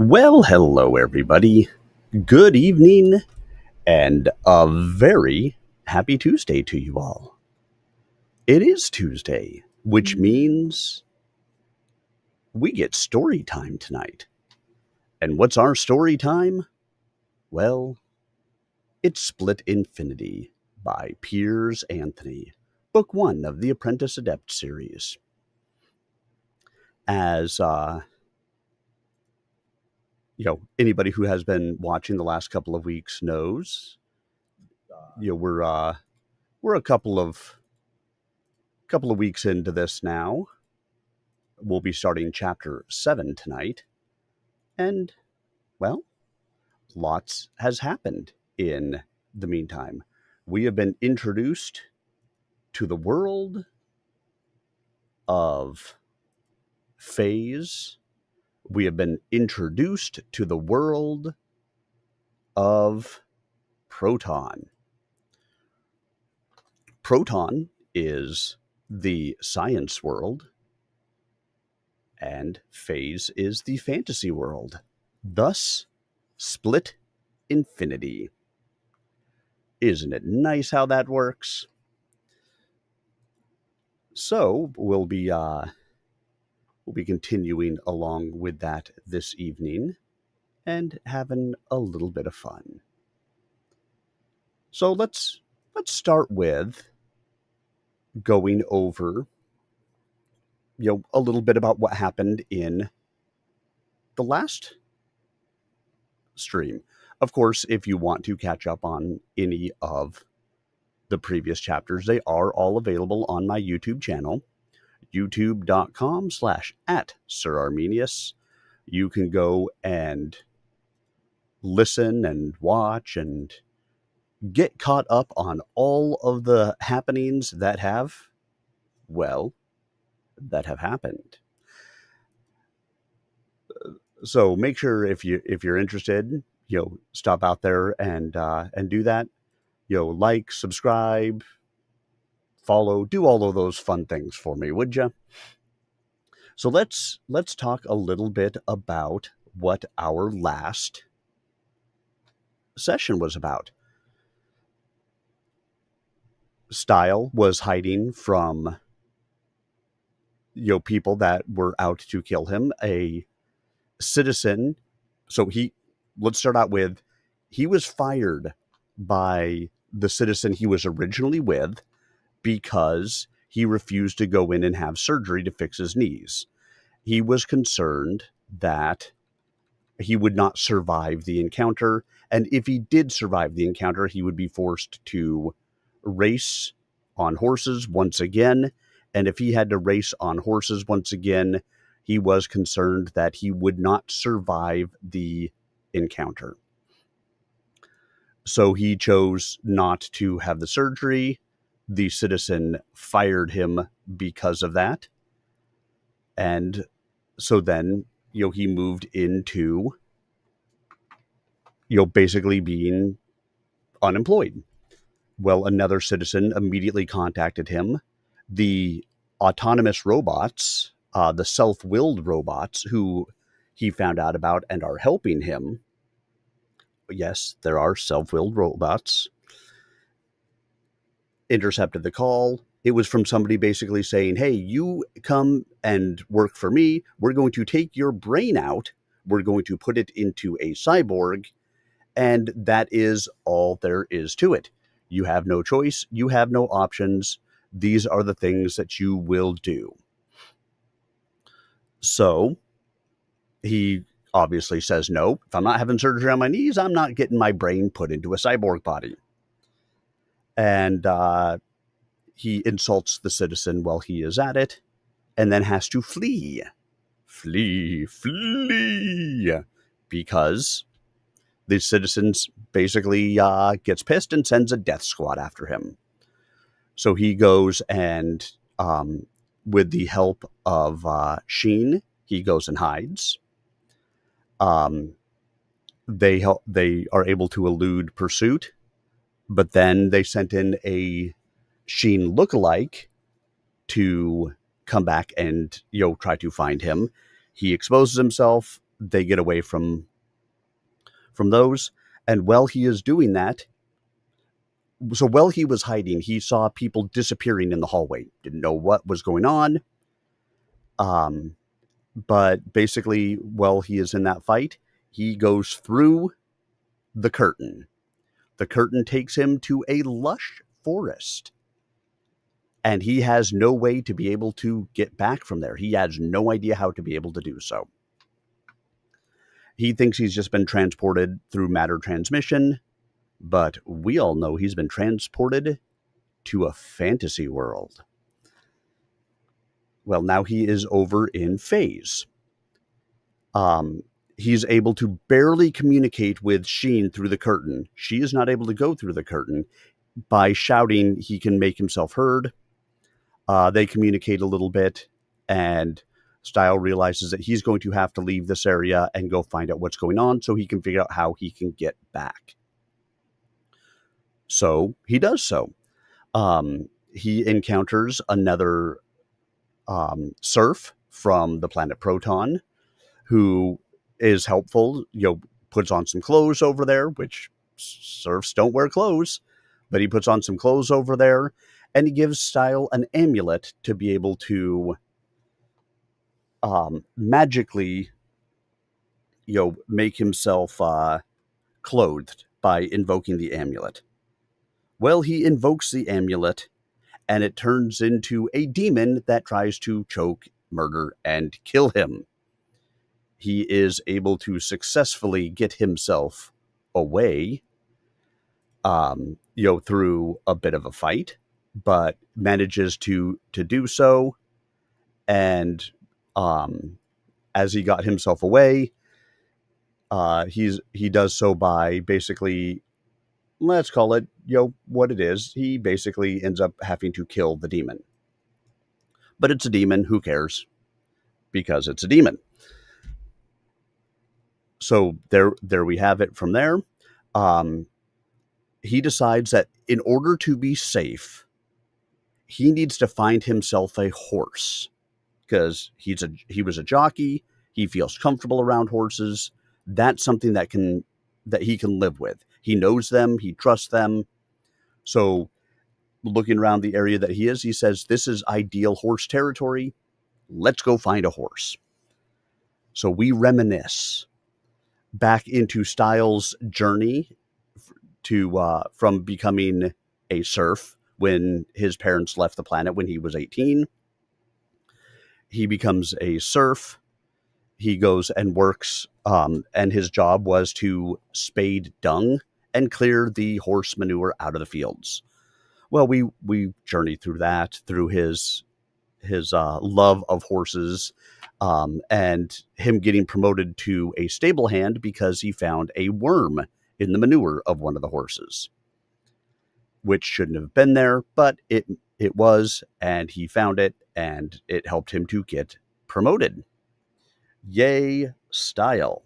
Well, hello, everybody. Good evening, and a very happy Tuesday to you all. It is Tuesday, which means we get story time tonight. And what's our story time? Well, it's Split Infinity by Piers Anthony, Book 1 of the Apprentice Adept series. As anybody who has been watching the last couple of weeks knows, we're a couple of weeks into this now. We'll be starting chapter 7 tonight. And, well, lots has happened in the meantime. We have been introduced to the world of phase. We have been introduced to the world of proton. Proton is the science world, and phase is the fantasy world. Thus, Split Infinity. Isn't it nice how that works? So we'll be continuing along with that this evening and having a little bit of fun. So let's start with going over a little bit about what happened in the last stream. Of course, if you want to catch up on any of the previous chapters, they are all available on my YouTube channel, youtube.com/@SirArminius. You can go and listen and watch and get caught up on all of the happenings that have happened. So make sure if you're interested, stop out there and do that. Like, subscribe, follow, do all of those fun things for me, would you? So let's talk a little bit about what our last session was about. Stile was hiding from people that were out to kill him. A citizen. So let's start out with, he was fired by the citizen he was originally with because he refused to go in and have surgery to fix his knees. He was concerned that he would not survive the encounter, and if he did survive the encounter, he would be forced to race on horses once again. And if he had to race on horses once again, he was concerned that he would not survive the encounter. So he chose not to have the surgery. The citizen fired him because of that. And so then, he moved into, basically being unemployed. Well, another citizen immediately contacted him. The autonomous robots, the self-willed robots who he found out about and are helping him. Yes, there are self-willed robots. Intercepted the call. It was from somebody basically saying, hey, you come and work for me. We're going to take your brain out. We're going to put it into a cyborg. And that is all there is to it. You have no choice. You have no options. These are the things that you will do. So he obviously says, no, if I'm not having surgery on my knees, I'm not getting my brain put into a cyborg body. And he insults the citizen while he is at it, and then has to flee. Flee. Because the citizen basically gets pissed and sends a death squad after him. So he goes and, with the help of Sheen, he goes and hides. They are able to elude pursuit, but then they sent in a Sheen lookalike to come back and try to find him. He exposes himself. they get away from those. And while he is doing that, so while he was hiding, he saw people disappearing in the hallway. Didn't know what was going on. But basically, while he is in that fight, he goes through the curtain. The curtain takes him to a lush forest. And he has no way to be able to get back from there. He has no idea how to be able to do so. He thinks he's just been transported through matter transmission, but we all know he's been transported to a fantasy world. Well, now he is over in phase. He's able to barely communicate with Sheen through the curtain. She is not able to go through the curtain. By shouting, he can make himself heard. They communicate a little bit, and Stile realizes that he's going to have to leave this area and go find out what's going on so he can figure out how he can get back. So he does so. He encounters another serf from the planet Proton who is helpful, puts on some clothes over there, which serfs don't wear clothes, but he puts on some clothes over there, and he gives Stile an amulet to be able to magically, make himself clothed by invoking the amulet. Well, he invokes the amulet, and it turns into a demon that tries to choke, murder, and kill him. He is able to successfully get himself away, through a bit of a fight, but manages to do so. And as he got himself away, he does so by basically, let's call it, what it is. He basically ends up having to kill the demon. But it's a demon, who cares? Because it's a demon. So there we have it from there. He decides that in order to be safe, he needs to find himself a horse, because he was a jockey. He feels comfortable around horses. That's something that he can live with. He knows them. He trusts them. So looking around the area that he is, he says, this is ideal horse territory. Let's go find a horse. So we reminisce back into Stile's journey from becoming a serf when his parents left the planet when he was 18. He becomes a serf. He goes and works, and his job was to spade dung and clear the horse manure out of the fields. Well, we journey through that, through his love of horses, and him getting promoted to a stable hand because he found a worm in the manure of one of the horses, which shouldn't have been there, but it was, and he found it, and it helped him to get promoted. Yay, Stile.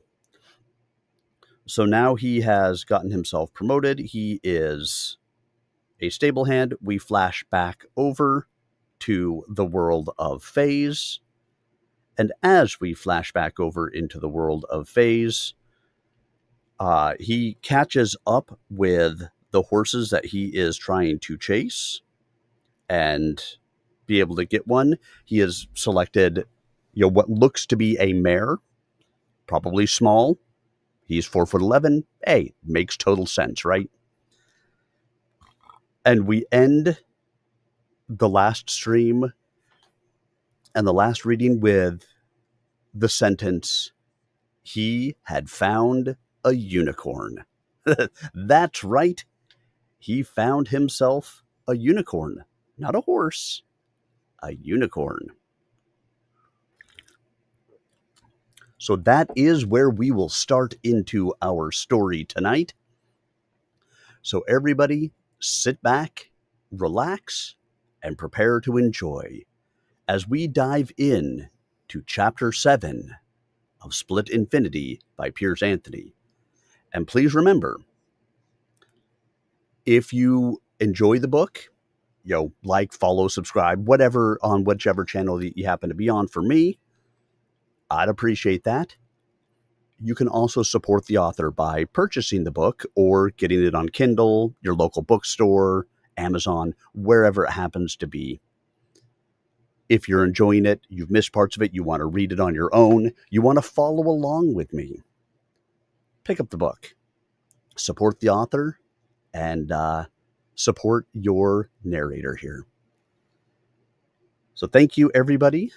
So now he has gotten himself promoted. He is a stable hand. We flash back over to the world of Phase. And as we flash back over into the world of Phase, he catches up with the horses that he is trying to chase and be able to get one. He has selected, what looks to be a mare, probably small. He's 4'11". Hey, makes total sense, right? And we end the last stream and the last reading with the sentence, he had found a unicorn. That's right. He found himself a unicorn. Not a horse, a unicorn. So that is where we will start into our story tonight. So everybody, sit back, relax, and prepare to enjoy as we dive in to Chapter 7 of Split Infinity by Piers Anthony. And please remember, if you enjoy the book, like, follow, subscribe, whatever, on whichever channel that you happen to be on. For me, I'd appreciate that. You can also support the author by purchasing the book or getting it on Kindle, your local bookstore, Amazon, wherever it happens to be. If you're enjoying it, you've missed parts of it, you want to read it on your own, you want to follow along with me, pick up the book, support the author, and support your narrator here. So thank you, everybody.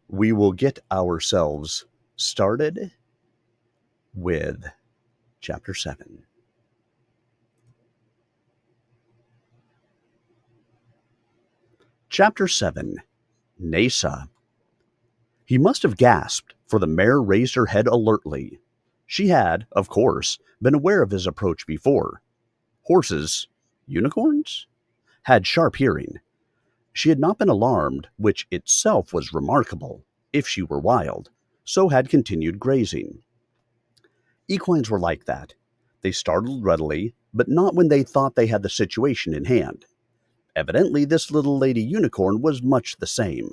We will get ourselves started with Chapter 7. Chapter 7. Nasa. He must have gasped, for the mare raised her head alertly. She had, of course, been aware of his approach before. Horses, unicorns, had sharp hearing. She had not been alarmed, which itself was remarkable, if she were wild, so had continued grazing. Equines were like that. They startled readily, but not when they thought they had the situation in hand. Evidently, this little lady unicorn was much the same.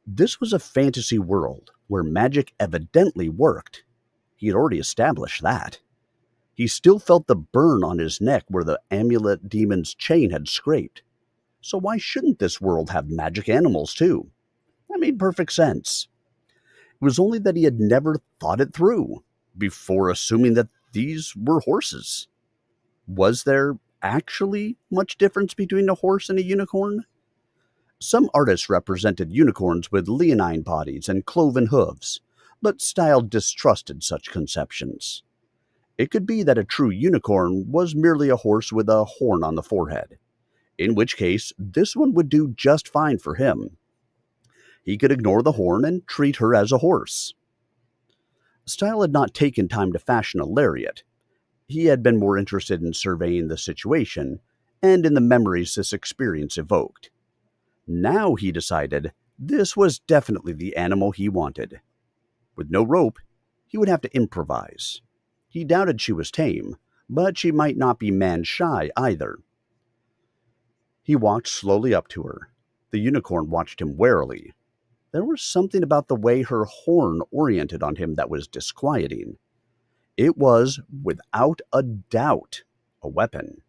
This was a fantasy world where magic evidently worked. He had already established that. He still felt the burn on his neck where the amulet demon's chain had scraped. So why shouldn't this world have magic animals too? That made perfect sense. It was only that he had never thought it through before assuming that these were horses. Was there actually much difference between a horse and a unicorn? Some artists represented unicorns with leonine bodies and cloven hooves, but Stile distrusted such conceptions. It could be that a true unicorn was merely a horse with a horn on the forehead, in which case this one would do just fine for him. He could ignore the horn and treat her as a horse. Stile had not taken time to fashion a lariat. He had been more interested in surveying the situation and in the memories this experience evoked. Now he decided this was definitely the animal he wanted. With no rope, he would have to improvise. He doubted she was tame, but she might not be man-shy either. He walked slowly up to her. The unicorn watched him warily. There was something about the way her horn oriented on him that was disquieting. It was, without a doubt, a weapon.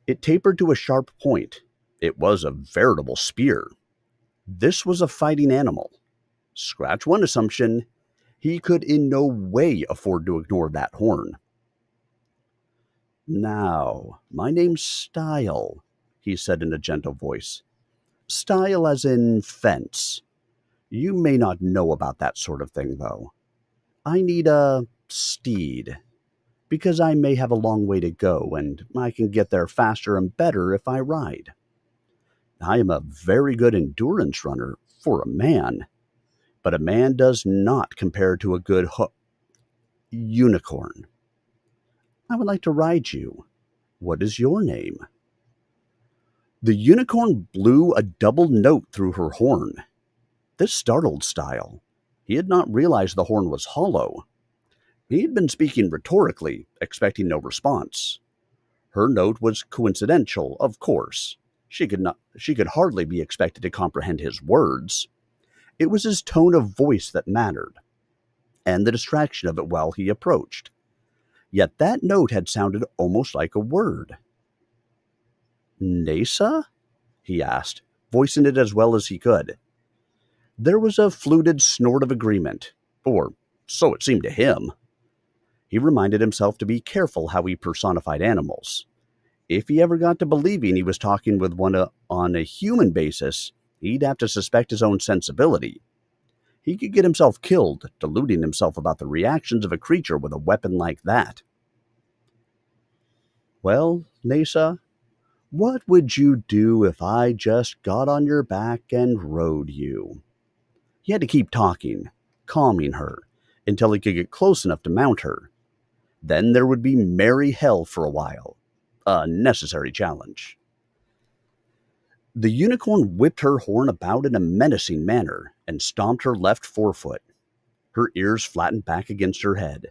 It tapered to a sharp point. It was a veritable spear. This was a fighting animal. Scratch one assumption, he could in no way afford to ignore that horn. "Now, my name's Stile," he said in a gentle voice. "Stile as in fence. You may not know about that sort of thing, though. I need a steed, because I may have a long way to go, and I can get there faster and better if I ride. I am a very good endurance runner for a man, but a man does not compare to a good unicorn. I would like to ride you. What is your name?" The unicorn blew a double note through her horn. This startled Stile. He had not realized the horn was hollow. He had been speaking rhetorically, expecting no response. Her note was coincidental, of course. She could hardly be expected to comprehend his words. It was his tone of voice that mattered, and the distraction of it while he approached. Yet that note had sounded almost like a word. "Nasa?" he asked, voicing it as well as he could. There was a fluted snort of agreement, or so it seemed to him. He reminded himself to be careful how he personified animals. If he ever got to believing he was talking with one on a human basis, he'd have to suspect his own sensibility. He could get himself killed, deluding himself about the reactions of a creature with a weapon like that. "Well, Nasa, what would you do if I just got on your back and rode you?" He had to keep talking, calming her, until he could get close enough to mount her. Then there would be merry hell for a while. A necessary challenge. The unicorn whipped her horn about in a menacing manner and stomped her left forefoot. Her ears flattened back against her head.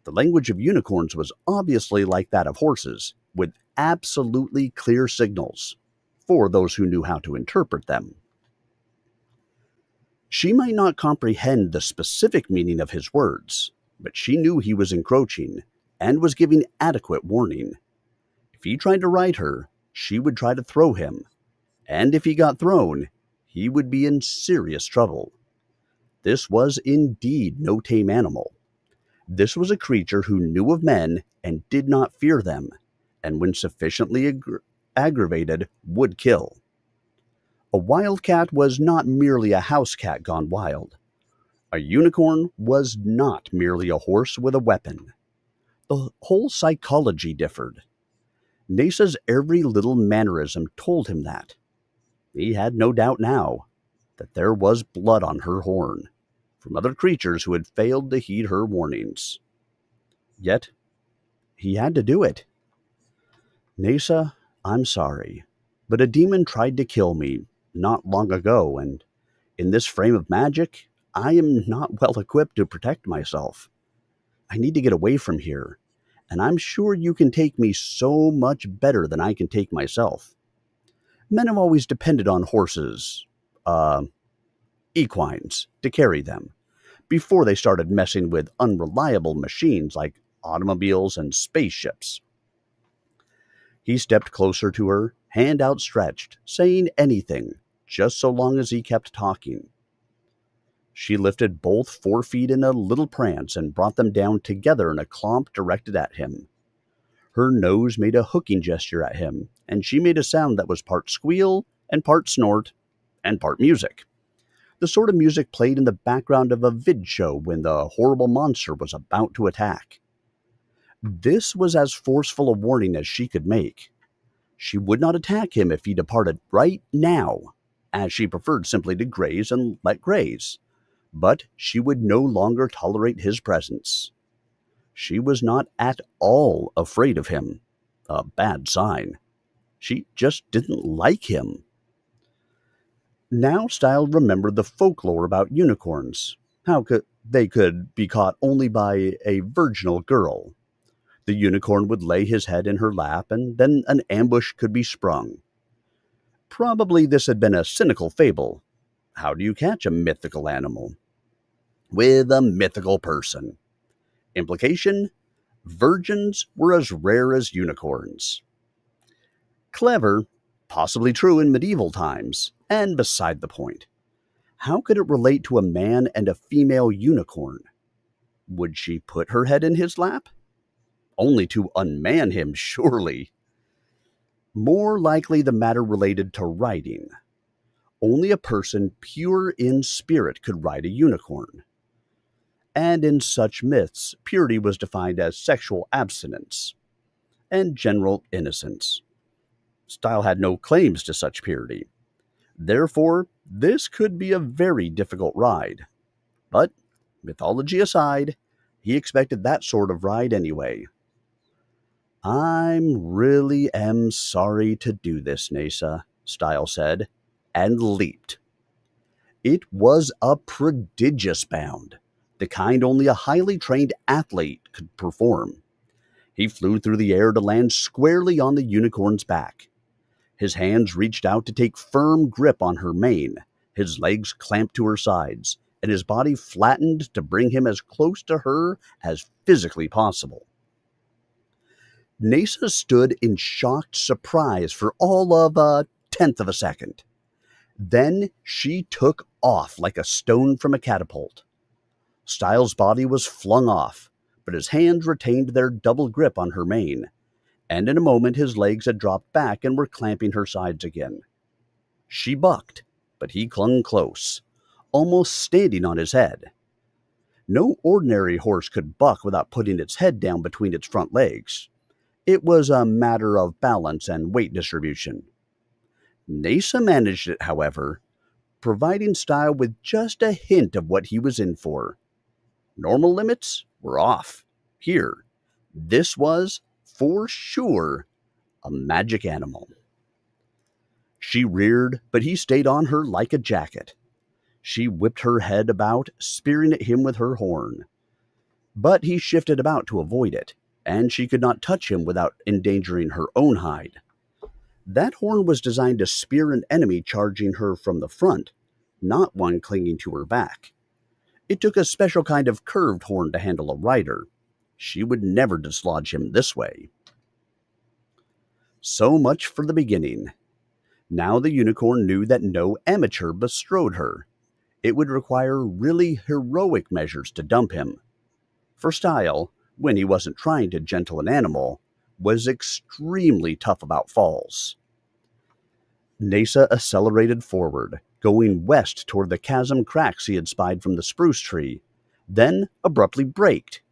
The language of unicorns was obviously like that of horses, with absolutely clear signals, for those who knew how to interpret them. She might not comprehend the specific meaning of his words, but she knew he was encroaching and was giving adequate warning. If he tried to ride her, she would try to throw him, and if he got thrown, he would be in serious trouble. This was indeed no tame animal. This was a creature who knew of men and did not fear them, and when sufficiently aggravated, would kill. A wildcat was not merely a house cat gone wild. A unicorn was not merely a horse with a weapon. The whole psychology differed. Nesa's every little mannerism told him that. He had no doubt now that there was blood on her horn from other creatures who had failed to heed her warnings. Yet, he had to do it. Nesa, I'm sorry, but a demon tried to kill me not long ago, and in this frame of magic, I am not well equipped to protect myself. I need to get away from here, and I'm sure you can take me so much better than I can take myself. Men have always depended on horses, equines, to carry them, before they started messing with unreliable machines like automobiles and spaceships. He stepped closer to her, hand outstretched, saying anything, just so long as he kept talking. She lifted both forefeet in a little prance and brought them down together in a clomp directed at him. Her nose made a hooking gesture at him, and she made a sound that was part squeal and part snort and part music. The sort of music played in the background of a vid show when the horrible monster was about to attack. This was as forceful a warning as she could make. She would not attack him if he departed right now, as she preferred simply to graze and let graze. But she would no longer tolerate his presence. She was not at all afraid of him. A bad sign. She just didn't like him. Now Stile remembered the folklore about unicorns. How they could be caught only by a virginal girl. The unicorn would lay his head in her lap, and then an ambush could be sprung. Probably this had been a cynical fable. How do you catch a mythical animal? With a mythical person. Implication: virgins were as rare as unicorns. Clever, possibly true in medieval times, and beside the point. How could it relate to a man and a female unicorn? Would she put her head in his lap? Only to unman him, surely. More likely the matter related to riding. Only a person pure in spirit could ride a unicorn. And in such myths, purity was defined as sexual abstinence and general innocence. Stile had no claims to such purity. Therefore, this could be a very difficult ride. But, mythology aside, he expected that sort of ride anyway. I'm really am sorry to do this, Nesa, Stile said, and leaped. It was a prodigious bound, the kind only a highly trained athlete could perform. He flew through the air to land squarely on the unicorn's back. His hands reached out to take firm grip on her mane, his legs clamped to her sides, and his body flattened to bring him as close to her as physically possible. Nesa stood in shocked surprise for all of a tenth of a second. Then she took off like a stone from a catapult. Stile's body was flung off, but his hands retained their double grip on her mane, and in a moment his legs had dropped back and were clamping her sides again. She bucked, but he clung close, almost standing on his head. No ordinary horse could buck without putting its head down between its front legs. It was a matter of balance and weight distribution. Nesa managed it, however, providing Stile with just a hint of what he was in for. Normal limits were off. Here, this was, for sure, a magic animal. She reared, but he stayed on her like a jacket. She whipped her head about, spearing at him with her horn. But he shifted about to avoid it, and she could not touch him without endangering her own hide. That horn was designed to spear an enemy charging her from the front, not one clinging to her back. It took a special kind of curved horn to handle a rider. She would never dislodge him this way. So much for the beginning. Now the unicorn knew that no amateur bestrode her. It would require really heroic measures to dump him. For Stile, when he wasn't trying to gentle an animal, was extremely tough about falls. Nasa accelerated forward, going west toward the chasm cracks he had spied from the spruce tree, then abruptly braked.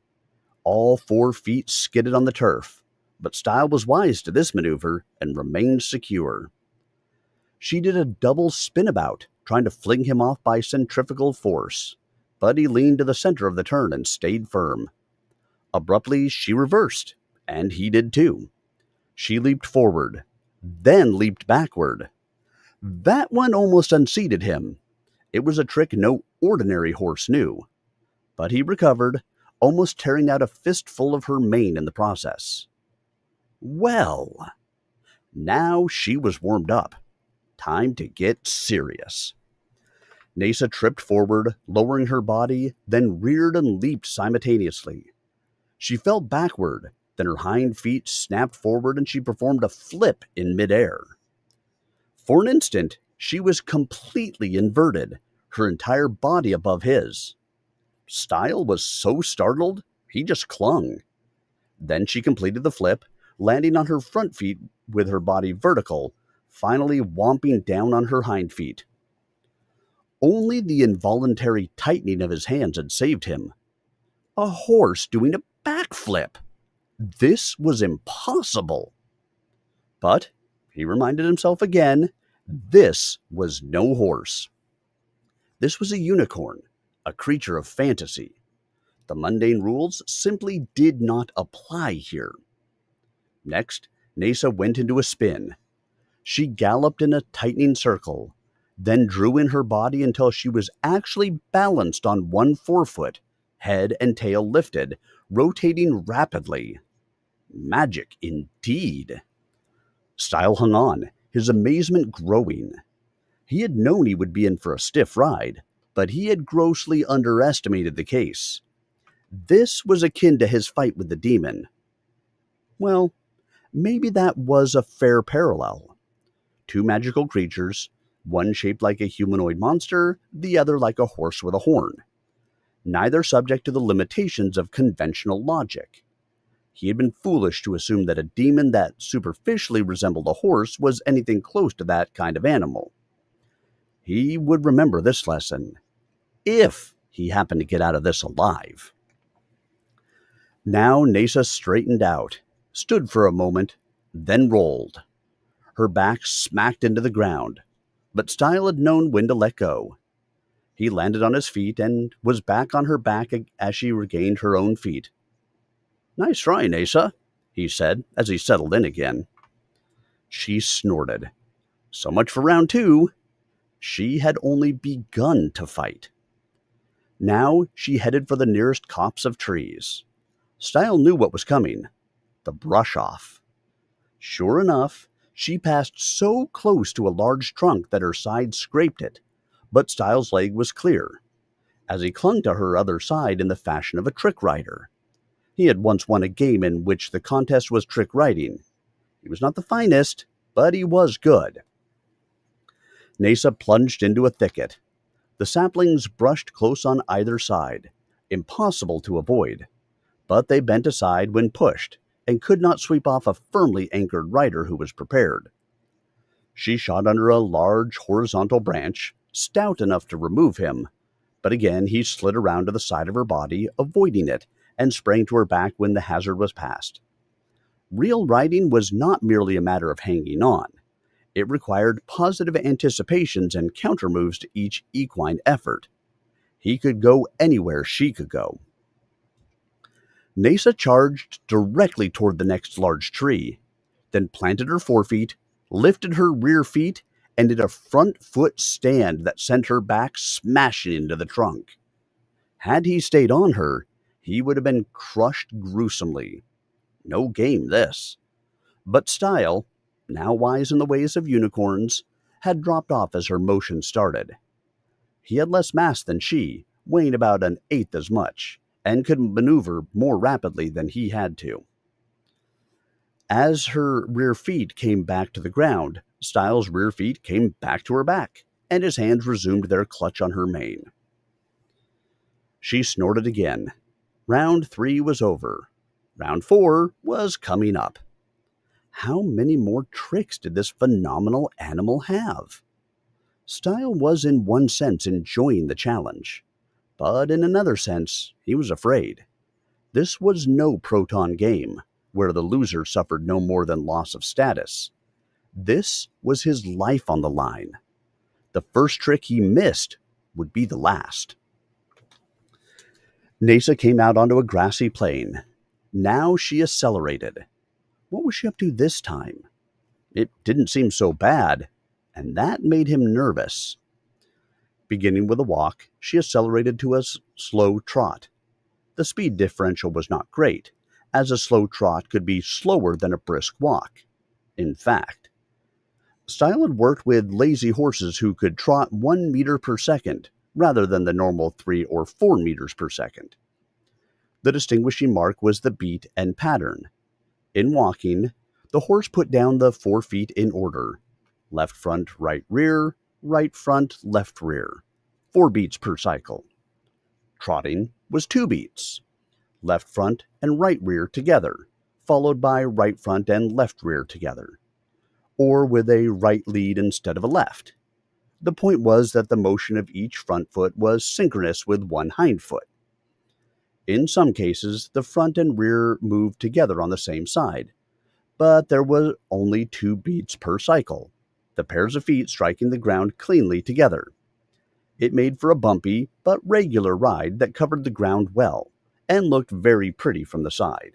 All 4 feet skidded on the turf, but Stile was wise to this maneuver and remained secure. She did a double spinabout, trying to fling him off by centrifugal force, but he leaned to the center of the turn and stayed firm. Abruptly, she reversed, and he did too. She leaped forward, then leaped backward. That one almost unseated him. It was a trick no ordinary horse knew. But he recovered, almost tearing out a fistful of her mane in the process. Well, now she was warmed up. Time to get serious. Nasa tripped forward, lowering her body, then reared and leaped simultaneously. She fell backward, then her hind feet snapped forward and she performed a flip in midair. For an instant, she was completely inverted, her entire body above his. Stile was so startled, he just clung. Then she completed the flip, landing on her front feet with her body vertical, finally whomping down on her hind feet. Only the involuntary tightening of his hands had saved him. A horse doing a backflip! This was impossible. But, he reminded himself again, this was no horse. This was a unicorn, a creature of fantasy. The mundane rules simply did not apply here. Next, Nasa went into a spin. She galloped in a tightening circle, then drew in her body until she was actually balanced on one forefoot, head and tail lifted, rotating rapidly. Magic indeed. Stile hung on, his amazement growing. He had known he would be in for a stiff ride, but he had grossly underestimated the case. This was akin to his fight with the demon. Well, maybe that was a fair parallel. 2 magical creatures, one shaped like a humanoid monster, the other like a horse with a horn. Neither subject to the limitations of conventional logic. He had been foolish to assume that a demon that superficially resembled a horse was anything close to that kind of animal. He would remember this lesson, if he happened to get out of this alive. Now Nasa straightened out, stood for a moment, then rolled. Her back smacked into the ground, but Stile had known when to let go. He landed on his feet and was back on her back as she regained her own feet. "Nice try, Nasa," he said as he settled in again. She snorted. So much for round 2. She had only begun to fight. Now she headed for the nearest copse of trees. Stile knew what was coming. The brush-off. Sure enough, she passed so close to a large trunk that her side scraped it, but Stile's leg was clear, as he clung to her other side in the fashion of a trick rider. He had once won a game in which the contest was trick riding. He was not the finest, but he was good. Nasa plunged into a thicket. The saplings brushed close on either side, impossible to avoid, but they bent aside when pushed and could not sweep off a firmly anchored rider who was prepared. She shot under a large horizontal branch, stout enough to remove him, but again he slid around to the side of her body, avoiding it, and sprang to her back when the hazard was past. Real riding was not merely a matter of hanging on. It required positive anticipations and countermoves to each equine effort. He could go anywhere she could go. Nasa charged directly toward the next large tree, then planted her forefeet, lifted her rear feet, and did a front foot stand that sent her back smashing into the trunk. Had he stayed on her, he would have been crushed gruesomely. No game, this. But Stile, now wise in the ways of unicorns, had dropped off as her motion started. He had less mass than she, weighing about an eighth as much, and could maneuver more rapidly than he had to. As her rear feet came back to the ground, Stile's rear feet came back to her back, and his hands resumed their clutch on her mane. She snorted again. Round 3 was over. Round 4 was coming up. How many more tricks did this phenomenal animal have? Stile was in one sense enjoying the challenge, but in another sense, he was afraid. This was no proton game, where the loser suffered no more than loss of status. This was his life on the line. The first trick he missed would be the last. Nasa came out onto a grassy plain. Now she accelerated. What was she up to this time? It didn't seem so bad, and that made him nervous. Beginning with a walk, she accelerated to a slow trot. The speed differential was not great, as a slow trot could be slower than a brisk walk. In fact, Stile had worked with lazy horses who could trot 1 meter per second, rather than the normal 3 or 4 meters per second. The distinguishing mark was the beat and pattern. In walking, the horse put down the 4 feet in order: left front, right front, left rear, 4 beats per cycle. Trotting was 2 beats, left front and right rear together, followed by right front and left rear together, or with a right lead instead of a left. The point was that the motion of each front foot was synchronous with one hind foot. In some cases, the front and rear moved together on the same side, but there were only 2 beats per cycle, the pairs of feet striking the ground cleanly together. It made for a bumpy but regular ride that covered the ground well and looked very pretty from the side.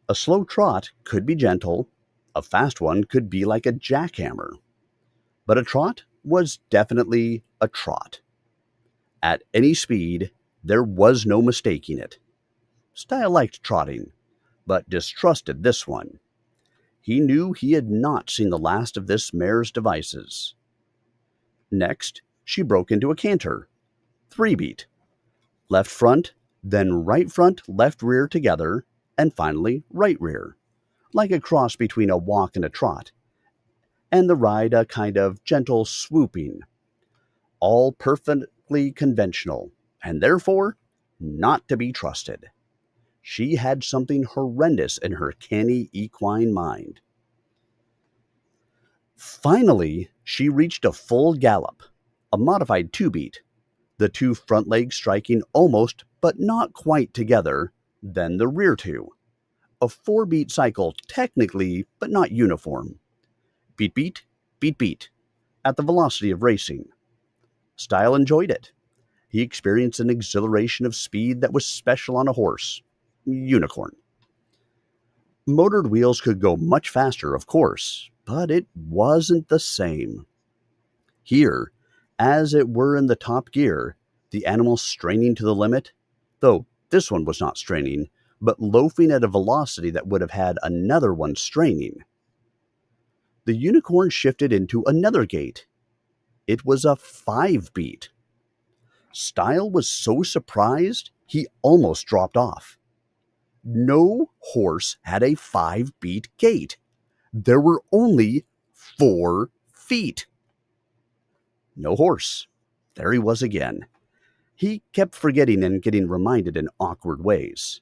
A slow trot could be gentle, a fast one could be like a jackhammer, but a trot was definitely a trot. At any speed, there was no mistaking it. Stile liked trotting, but distrusted this one. He knew he had not seen the last of this mare's devices. Next, she broke into a canter. 3 beat. Left front, then right front, left rear together, and finally right rear, like a cross between a walk and a trot, and the ride a kind of gentle swooping. All perfectly conventional, and therefore not to be trusted. She had something horrendous in her canny equine mind. Finally, she reached a full gallop, a modified 2 beat, the 2 front legs striking almost but not quite together, then the rear 2. A 4 beat cycle technically but not uniform. Beat beat, beat beat, at the velocity of racing. Stile enjoyed it. He experienced an exhilaration of speed that was special on a horse. Unicorn. Motored wheels could go much faster, of course, but it wasn't the same. Here, as it were in the top gear, the animal straining to the limit, though this one was not straining, but loafing at a velocity that would have had another one straining. The unicorn shifted into another gait. It was a 5 beat. Stile was so surprised, he almost dropped off. No horse had a 5 beat gait. There were only 4 feet. No horse. There he was again. He kept forgetting and getting reminded in awkward ways.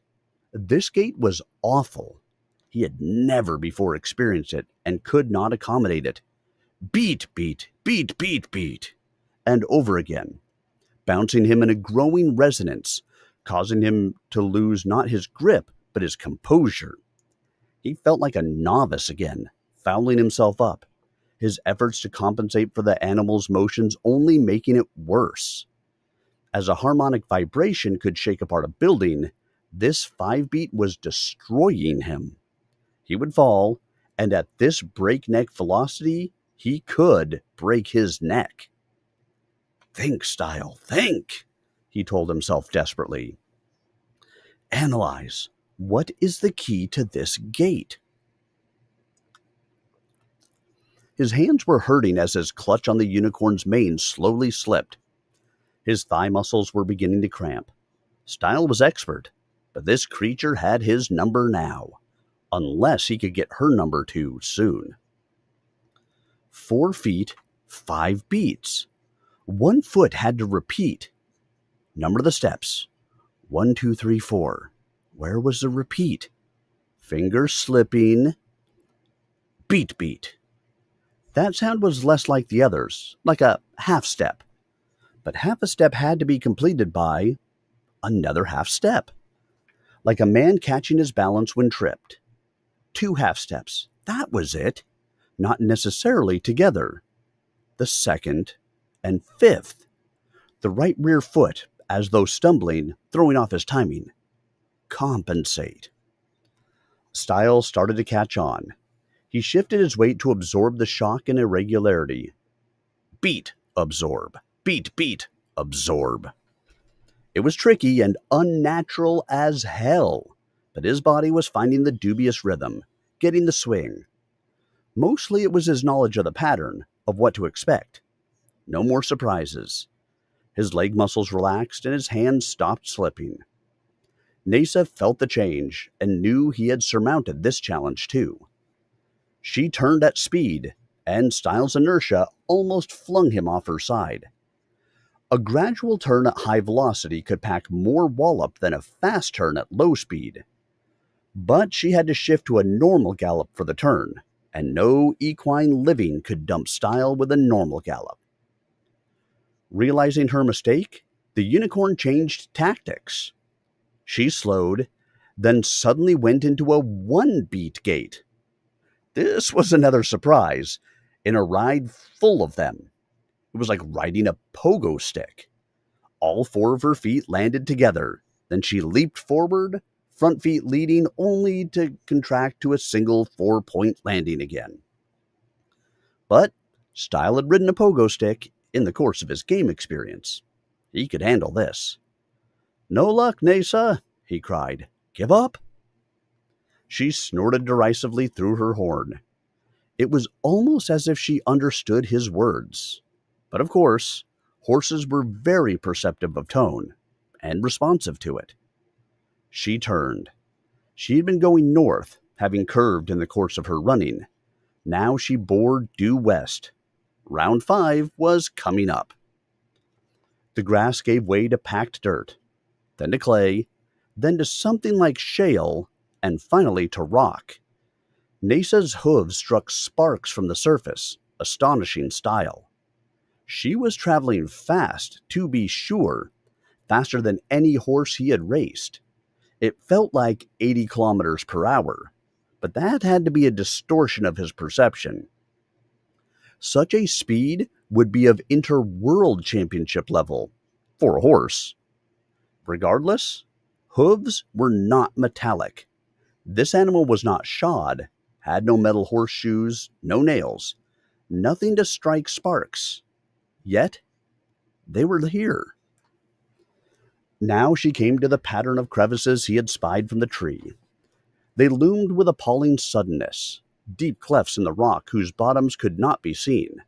This gait was awful. He had never before experienced it and could not accommodate it. Beat, beat, beat, beat, beat, and over again, bouncing him in a growing resonance, causing him to lose not his grip, but his composure. He felt like a novice again, fouling himself up, his efforts to compensate for the animal's motions only making it worse. As a harmonic vibration could shake apart a building, this 5 beat was destroying him. He would fall, and at this breakneck velocity, he could break his neck. Think, Stile, think, he told himself desperately. Analyze. What is the key to this gate? His hands were hurting as his clutch on the unicorn's mane slowly slipped. His thigh muscles were beginning to cramp. Stile was expert, but this creature had his number now, unless he could get her number too soon. 4 feet, 5 beats. 1 foot had to repeat. Number the steps. 1, 2, 3, 4. Where was the repeat? Finger slipping. Beat, beat. That sound was less like the others, like a half step. But half a step had to be completed by another half step. Like a man catching his balance when tripped. 2 half steps. That was it. Not necessarily together. The second and 5th. The right rear foot, as though stumbling, throwing off his timing. Compensate. Stile started to catch on. He shifted his weight to absorb the shock and irregularity. Beat, absorb. Beat, beat, absorb. It was tricky and unnatural as hell, but his body was finding the dubious rhythm, getting the swing. Mostly it was his knowledge of the pattern, of what to expect. No more surprises. His leg muscles relaxed and his hands stopped slipping. Nasa felt the change and knew he had surmounted this challenge too. She turned at speed, and Stile's inertia almost flung him off her side. A gradual turn at high velocity could pack more wallop than a fast turn at low speed. But she had to shift to a normal gallop for the turn, and no equine living could dump Stile with a normal gallop. Realizing her mistake, the unicorn changed tactics. She slowed, then suddenly went into a 1-beat gait. This was another surprise, in a ride full of them. It was like riding a pogo stick. All 4 of her feet landed together. Then she leaped forward, front feet leading, only to contract to a single 4-point landing again. But Stile had ridden a pogo stick in the course of his game experience. He could handle this. "No luck, Nasa," he cried. "Give up?" She snorted derisively through her horn. It was almost as if she understood his words. But of course, horses were very perceptive of tone and responsive to it. She turned. She had been going north, having curved in the course of her running. Now she bore due west. Round 5 was coming up. The grass gave way to packed dirt, then to clay, then to something like shale, and finally to rock. Nasa's hooves struck sparks from the surface, astonishing Stile. She was traveling fast, to be sure, faster than any horse he had raced. It felt like 80 kilometers per hour, but that had to be a distortion of his perception. Such a speed would be of inter-world championship level for a horse. Regardless, hooves were not metallic. This animal was not shod, had no metal horseshoes, no nails, nothing to strike sparks. Yet, they were here. Now she came to the pattern of crevices he had spied from the tree. They loomed with appalling suddenness, deep clefts in the rock whose bottoms could not be seen.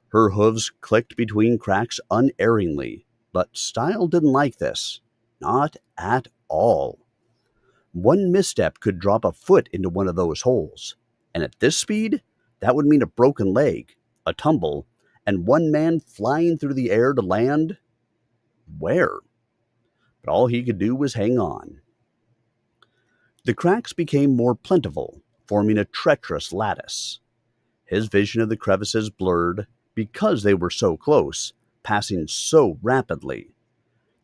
Her hooves clicked between cracks unerringly, but Stile didn't like this. Not at all. One misstep could drop a foot into one of those holes, and at this speed, that would mean a broken leg, a tumble, and one man flying through the air to land where? But all he could do was hang on. The cracks became more plentiful, forming a treacherous lattice. His vision of the crevices blurred because they were so close, passing so rapidly.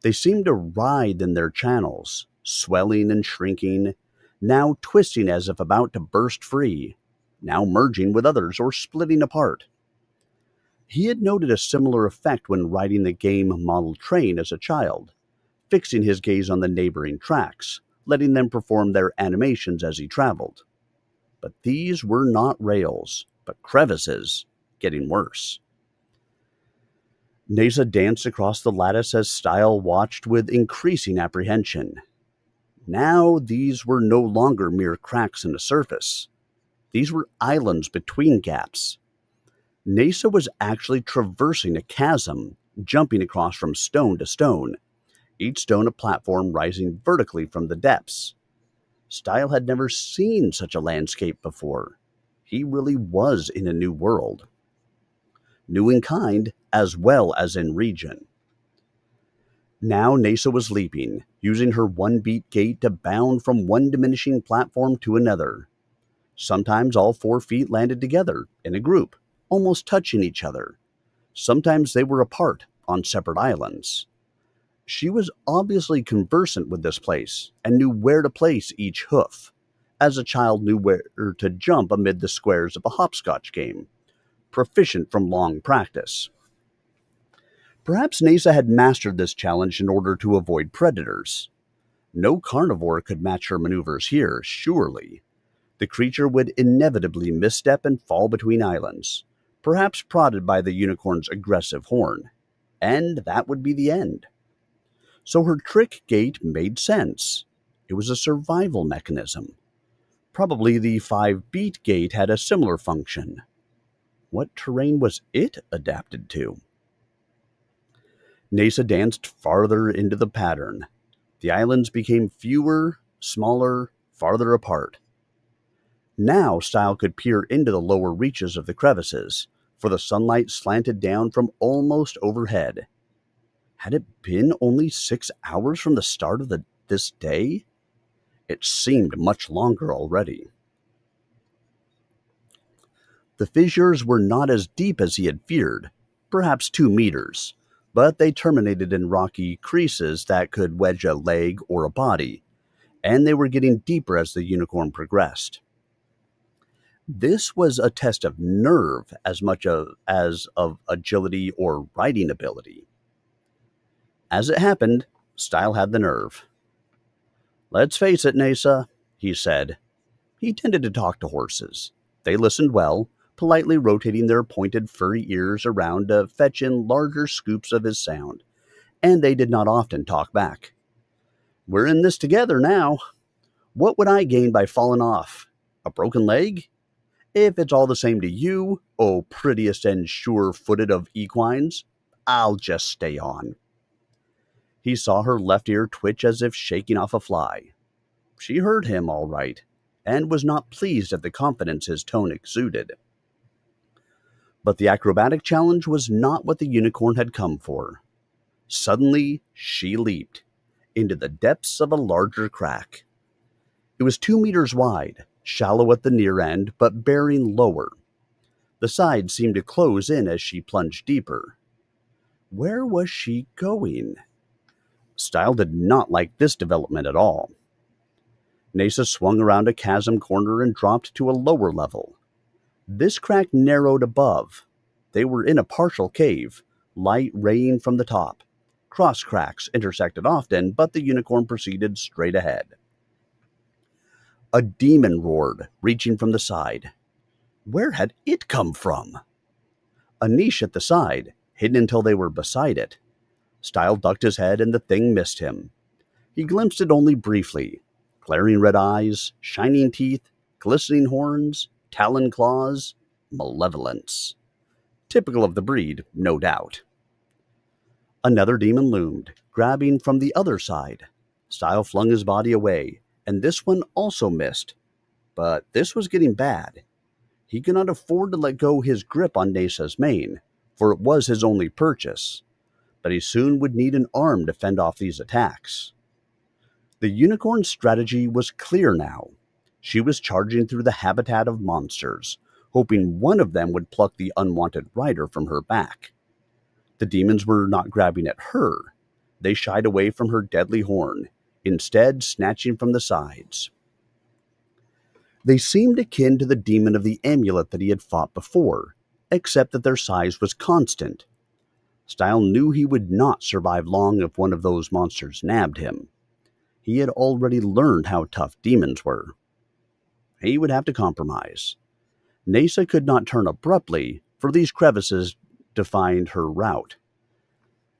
They seemed to writhe in their channels, swelling and shrinking, now twisting as if about to burst free, now merging with others or splitting apart. He had noted a similar effect when riding the game model train as a child, fixing his gaze on the neighboring tracks, letting them perform their animations as he traveled. But these were not rails, but crevices, getting worse. Nasa danced across the lattice as Stile watched with increasing apprehension. Now these were no longer mere cracks in the surface. These were islands between gaps, Nasa was actually traversing a chasm, jumping across from stone to stone, each stone a platform rising vertically from the depths. Stile had never seen such a landscape before. He really was in a new world. New in kind as well as in region. Now Nasa was leaping, using her one-beat gait to bound from one diminishing platform to another. Sometimes all 4 feet landed together, in a group, almost touching each other. Sometimes they were apart, on separate islands. She was obviously conversant with this place, and knew where to place each hoof, as a child knew where to jump amid the squares of a hopscotch game, proficient from long practice. Perhaps Nasa had mastered this challenge in order to avoid predators. No carnivore could match her maneuvers here, surely. The creature would inevitably misstep and fall between islands, perhaps prodded by the unicorn's aggressive horn. And that would be the end. So her trick gait made sense. It was a survival mechanism. Probably the 5-beat gait had a similar function. What terrain was it adapted to? Nasa danced farther into the pattern. The islands became fewer, smaller, farther apart. Now Stile could peer into the lower reaches of the crevices, for the sunlight slanted down from almost overhead. Had it been only 6 hours from the start of this day? It seemed much longer already. The fissures were not as deep as he had feared, perhaps 2 meters, but they terminated in rocky creases that could wedge a leg or a body, and they were getting deeper as the unicorn progressed. This was a test of nerve as much as of agility or riding ability. As it happened, Stile had the nerve. "Let's face it, Nasa," he said. He tended to talk to horses. They listened well, politely rotating their pointed furry ears around to fetch in larger scoops of his sound, and they did not often talk back. "We're in this together now. What would I gain by falling off? A broken leg? If it's all the same to you, oh prettiest and sure-footed of equines, I'll just stay on." He saw her left ear twitch as if shaking off a fly. She heard him all right, and was not pleased at the confidence his tone exuded. But the acrobatic challenge was not what the unicorn had come for. Suddenly, she leaped into the depths of a larger crack. It was 2 meters wide, shallow at the near end, but bearing lower. The sides seemed to close in as she plunged deeper. Where was she going? Stile did not like this development at all. Nasa swung around a chasm corner and dropped to a lower level. This crack narrowed above. They were in a partial cave, light raying from the top. Cross cracks intersected often, but the unicorn proceeded straight ahead. A demon roared, reaching from the side. Where had it come from? A niche at the side, hidden until they were beside it. Stile ducked his head and the thing missed him. He glimpsed it only briefly. Glaring red eyes, shining teeth, glistening horns, talon claws, malevolence. Typical of the breed, no doubt. Another demon loomed, grabbing from the other side. Stile flung his body away, and this one also missed. But this was getting bad. He could not afford to let go his grip on Nasa's mane, for it was his only purchase. But he soon would need an arm to fend off these attacks. The unicorn's strategy was clear now. She was charging through the habitat of monsters, hoping one of them would pluck the unwanted rider from her back. The demons were not grabbing at her. They shied away from her deadly horn, instead snatching from the sides. They seemed akin to the demon of the amulet that he had fought before, except that their size was constant. Stile knew he would not survive long if one of those monsters nabbed him. He had already learned how tough demons were. He would have to compromise. Nasa could not turn abruptly, for these crevices defined her route.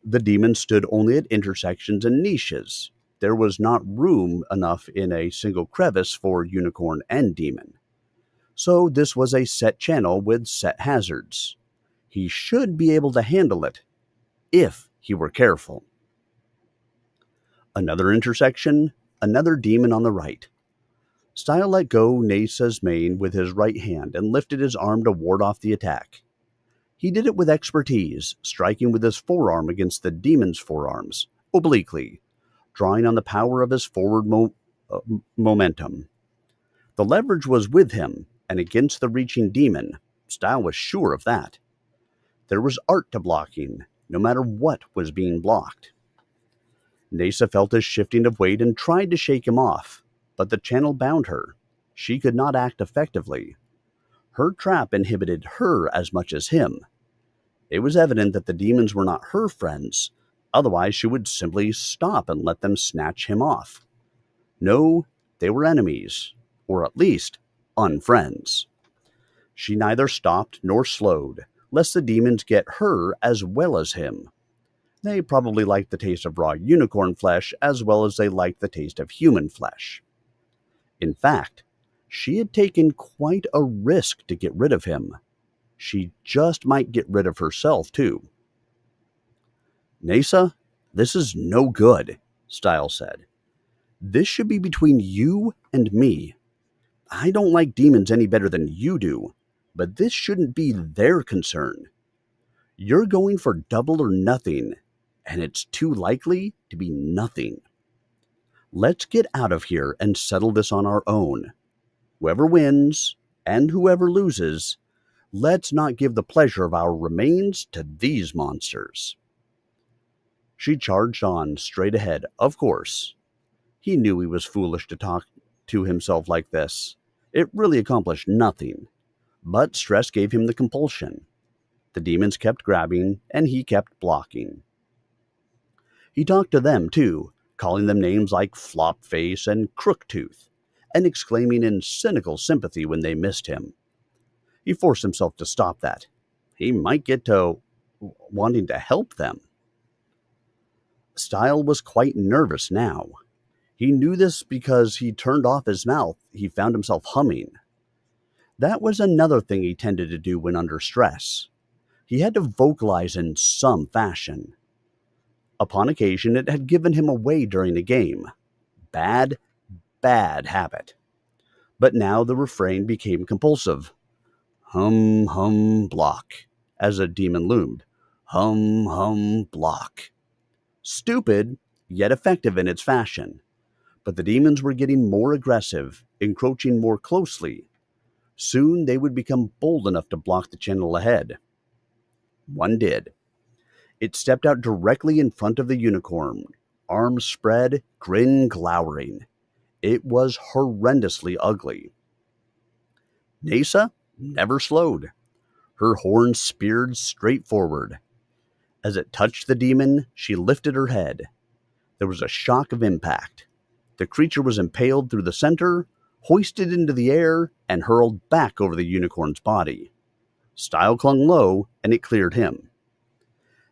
The demons stood only at intersections and niches. There was not room enough in a single crevice for unicorn and demon. So this was a set channel with set hazards. He should be able to handle it, if he were careful. Another intersection, another demon on the right. Stile let go Nesa's mane with his right hand and lifted his arm to ward off the attack. He did it with expertise, striking with his forearm against the demon's forearms, obliquely, drawing on the power of his forward momentum. The leverage was with him, and against the reaching demon. Stile was sure of that. There was art to blocking, no matter what was being blocked. Nesa felt his shifting of weight and tried to shake him off, but the channel bound her. She could not act effectively. Her trap inhibited her as much as him. It was evident that the demons were not her friends, otherwise she would simply stop and let them snatch him off. No, they were enemies, or at least unfriends. She neither stopped nor slowed, lest the demons get her as well as him. They probably liked the taste of raw unicorn flesh as well as they liked the taste of human flesh. In fact, she had taken quite a risk to get rid of him. She just might get rid of herself, too. "Nesa, this is no good," Stile said. "This should be between you and me. I don't like demons any better than you do, but this shouldn't be their concern. You're going for double or nothing, and it's too likely to be nothing. Let's get out of here and settle this on our own. Whoever wins, and whoever loses, let's not give the pleasure of our remains to these monsters." She charged on, straight ahead, of course. He knew he was foolish to talk to himself like this. It really accomplished nothing. But stress gave him the compulsion. The demons kept grabbing, and he kept blocking. He talked to them, too, calling them names like Flopface and Crooktooth, and exclaiming in cynical sympathy when they missed him. He forced himself to stop that. He might get to wanting to help them. Stile was quite nervous now. He knew this because he turned off his mouth. He found himself humming. That was another thing he tended to do when under stress. He had to vocalize in some fashion. Upon occasion, it had given him away during a game. Bad habit. But now the refrain became compulsive. Hum, hum, block, as a demon loomed. Hum, hum, block. Stupid, yet effective in its fashion. But the demons were getting more aggressive, encroaching more closely. Soon they would become bold enough to block the channel ahead. One did. It stepped out directly in front of the unicorn, arms spread, grin glowering. It was horrendously ugly. Nesa never slowed. Her horn speared straight forward. As it touched the demon, she lifted her head. There was a shock of impact. The creature was impaled through the center, hoisted into the air, and hurled back over the unicorn's body. Stile clung low, and it cleared him.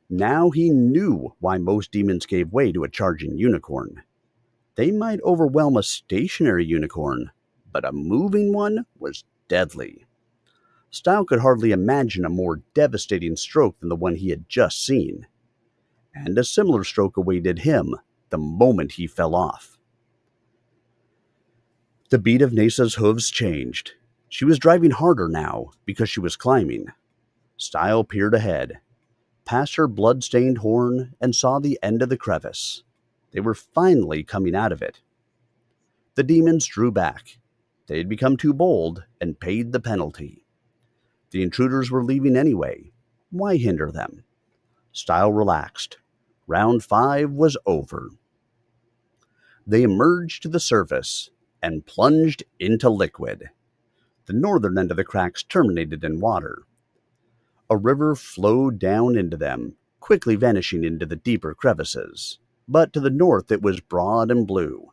Now he knew why most demons gave way to a charging unicorn. They might overwhelm a stationary unicorn, but a moving one was deadly. Stile could hardly imagine a more devastating stroke than the one he had just seen. And a similar stroke awaited him the moment he fell off. The beat of Nesa's hooves changed. She was driving harder now because she was climbing. Stile peered ahead, past her blood-stained horn, and saw the end of the crevice. They were finally coming out of it. The demons drew back. They had become too bold and paid the penalty. The intruders were leaving anyway. Why hinder them? Stile relaxed. Round 5 was over. They emerged to the surface and plunged into liquid. The northern end of the cracks terminated in water. A river flowed down into them, quickly vanishing into the deeper crevices. But to the north it was broad and blue.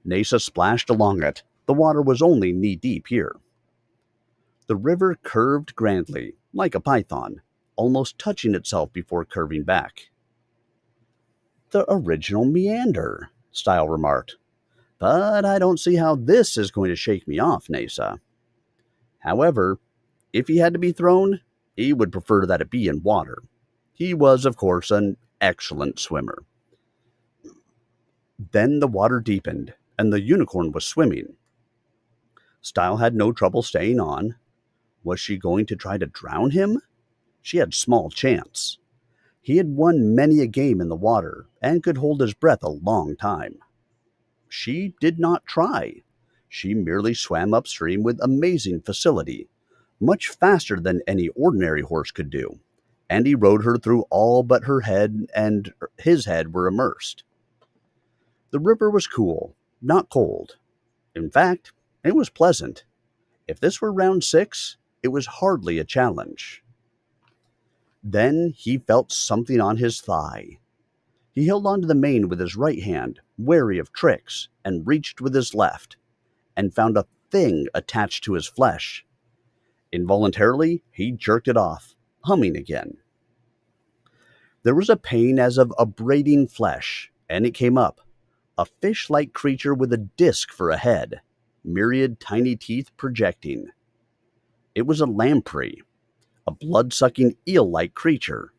Nesa splashed along it. The water was only knee-deep here. The river curved grandly, like a python, almost touching itself before curving back. "The original meander," Stile remarked. "But I don't see how this is going to shake me off, Nesa." However, if he had to be thrown, He would prefer that it be in water. He was, of course, an excellent swimmer. Then the water deepened, and the unicorn was swimming. Stile had no trouble staying on. Was she going to try to drown him? She had small chance. He had won many a game in the water and could hold his breath a long time. She did not try. She merely swam upstream with amazing facility, much faster than any ordinary horse could do, and he rode her through all but her head and his head were immersed. The river was cool, not cold. In fact, it was pleasant. If this were round 6, it was hardly a challenge. Then he felt something on his thigh. He held onto the mane with his right hand, wary of tricks, and reached with his left, and found a thing attached to his flesh. Involuntarily, he jerked it off, humming again. There was a pain as of abrading flesh, and it came up, a fish-like creature with a disc for a head, myriad tiny teeth projecting. It was a lamprey, a blood-sucking eel-like creature,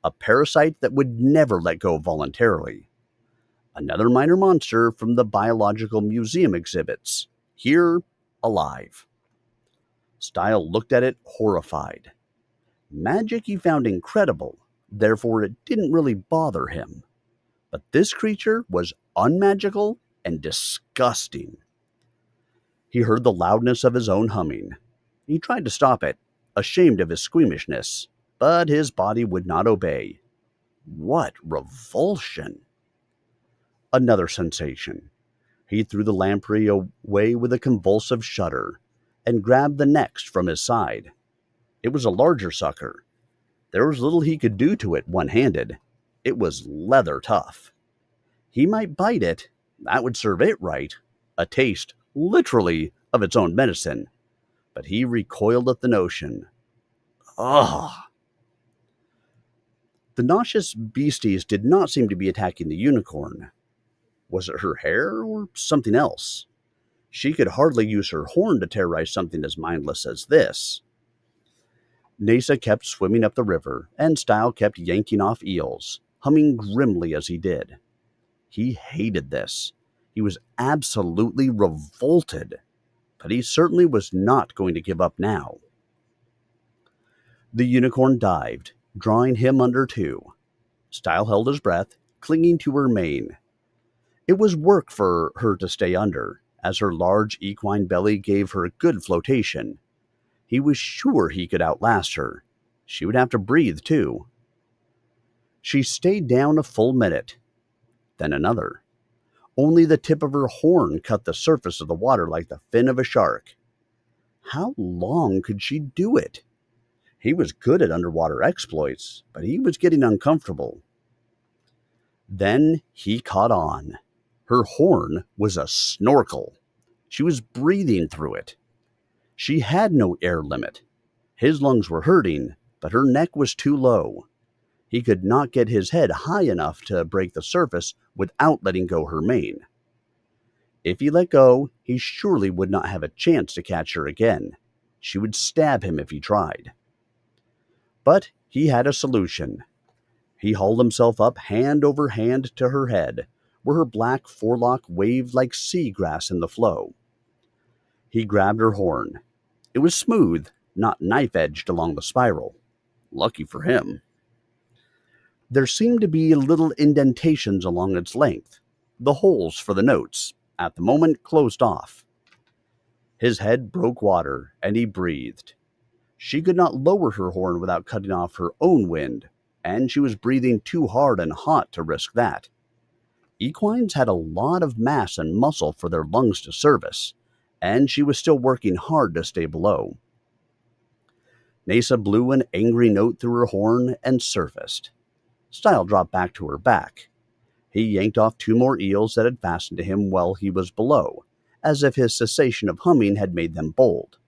a parasite that would never let go voluntarily. Another minor monster from the biological museum exhibits, here alive. Stile looked at it horrified. Magic he found incredible, therefore it didn't really bother him. But this creature was unmagical and disgusting. He heard the loudness of his own humming. He tried to stop it, ashamed of his squeamishness, but his body would not obey. What revulsion! Another sensation. He threw the lamprey away with a convulsive shudder and grabbed the next from his side. It was a larger sucker. There was little he could do to it one-handed. It was leather tough. He might bite it. That would serve it right. A taste, literally, of its own medicine. But he recoiled at the notion. Ugh! The nauseous beasties did not seem to be attacking the unicorn. Was it her hair or something else? She could hardly use her horn to terrorize something as mindless as this. Nasa kept swimming up the river, and Stile kept yanking off eels, humming grimly as he did. He hated this. He was absolutely revolted, but he certainly was not going to give up now. The unicorn dived, drawing him under too. Stile held his breath, clinging to her mane. It was work for her to stay under, as her large equine belly gave her a good flotation. He was sure he could outlast her. She would have to breathe, too. She stayed down a full minute, then another. Only the tip of her horn cut the surface of the water like the fin of a shark. How long could she do it? He was good at underwater exploits, but he was getting uncomfortable. Then he caught on. Her horn was a snorkel. She was breathing through it. She had no air limit. His lungs were hurting, but her neck was too low. He could not get his head high enough to break the surface without letting go her mane. If he let go, he surely would not have a chance to catch her again. She would stab him if he tried. But he had a solution. He hauled himself up hand over hand to her head, where her black forelock waved like seagrass in the flow. He grabbed her horn. It was smooth, not knife-edged along the spiral. Lucky for him. There seemed to be little indentations along its length, the holes for the notes, at the moment closed off. His head broke water, and he breathed. She could not lower her horn without cutting off her own wind, and she was breathing too hard and hot to risk that. Equines had a lot of mass and muscle for their lungs to service, and she was still working hard to stay below. Nasa blew an angry note through her horn and surfaced. Stile dropped back to her back. He yanked off 2 more eels that had fastened to him while he was below, as if his cessation of humming had made them bold.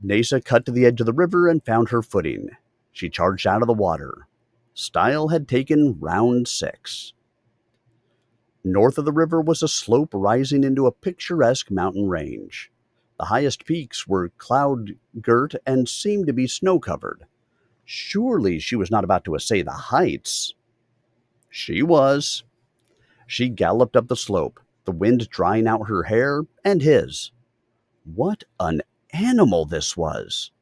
Nasa cut to the edge of the river and found her footing. She charged out of the water. Stile had taken round 6. North of the river was a slope rising into a picturesque mountain range. The highest peaks were cloud-girt and seemed to be snow-covered. Surely she was not about to essay the heights. She was. She galloped up the slope, the wind drying out her hair and his. What an animal this was!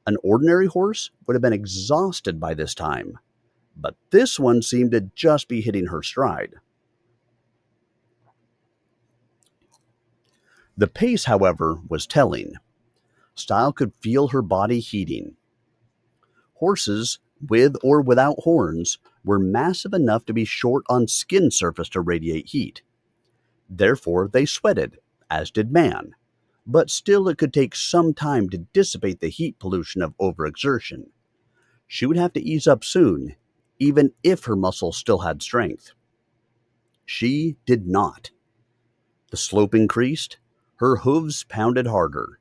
An ordinary horse would have been exhausted by this time, but this one seemed to just be hitting her stride. The pace, however, was telling. Stile could feel her body heating. Horses, with or without horns, were massive enough to be short on skin surface to radiate heat. Therefore, they sweated, as did man, but still it could take some time to dissipate the heat pollution of overexertion. She would have to ease up soon, even if her muscles still had strength. She did not. The slope increased. Her hooves pounded harder.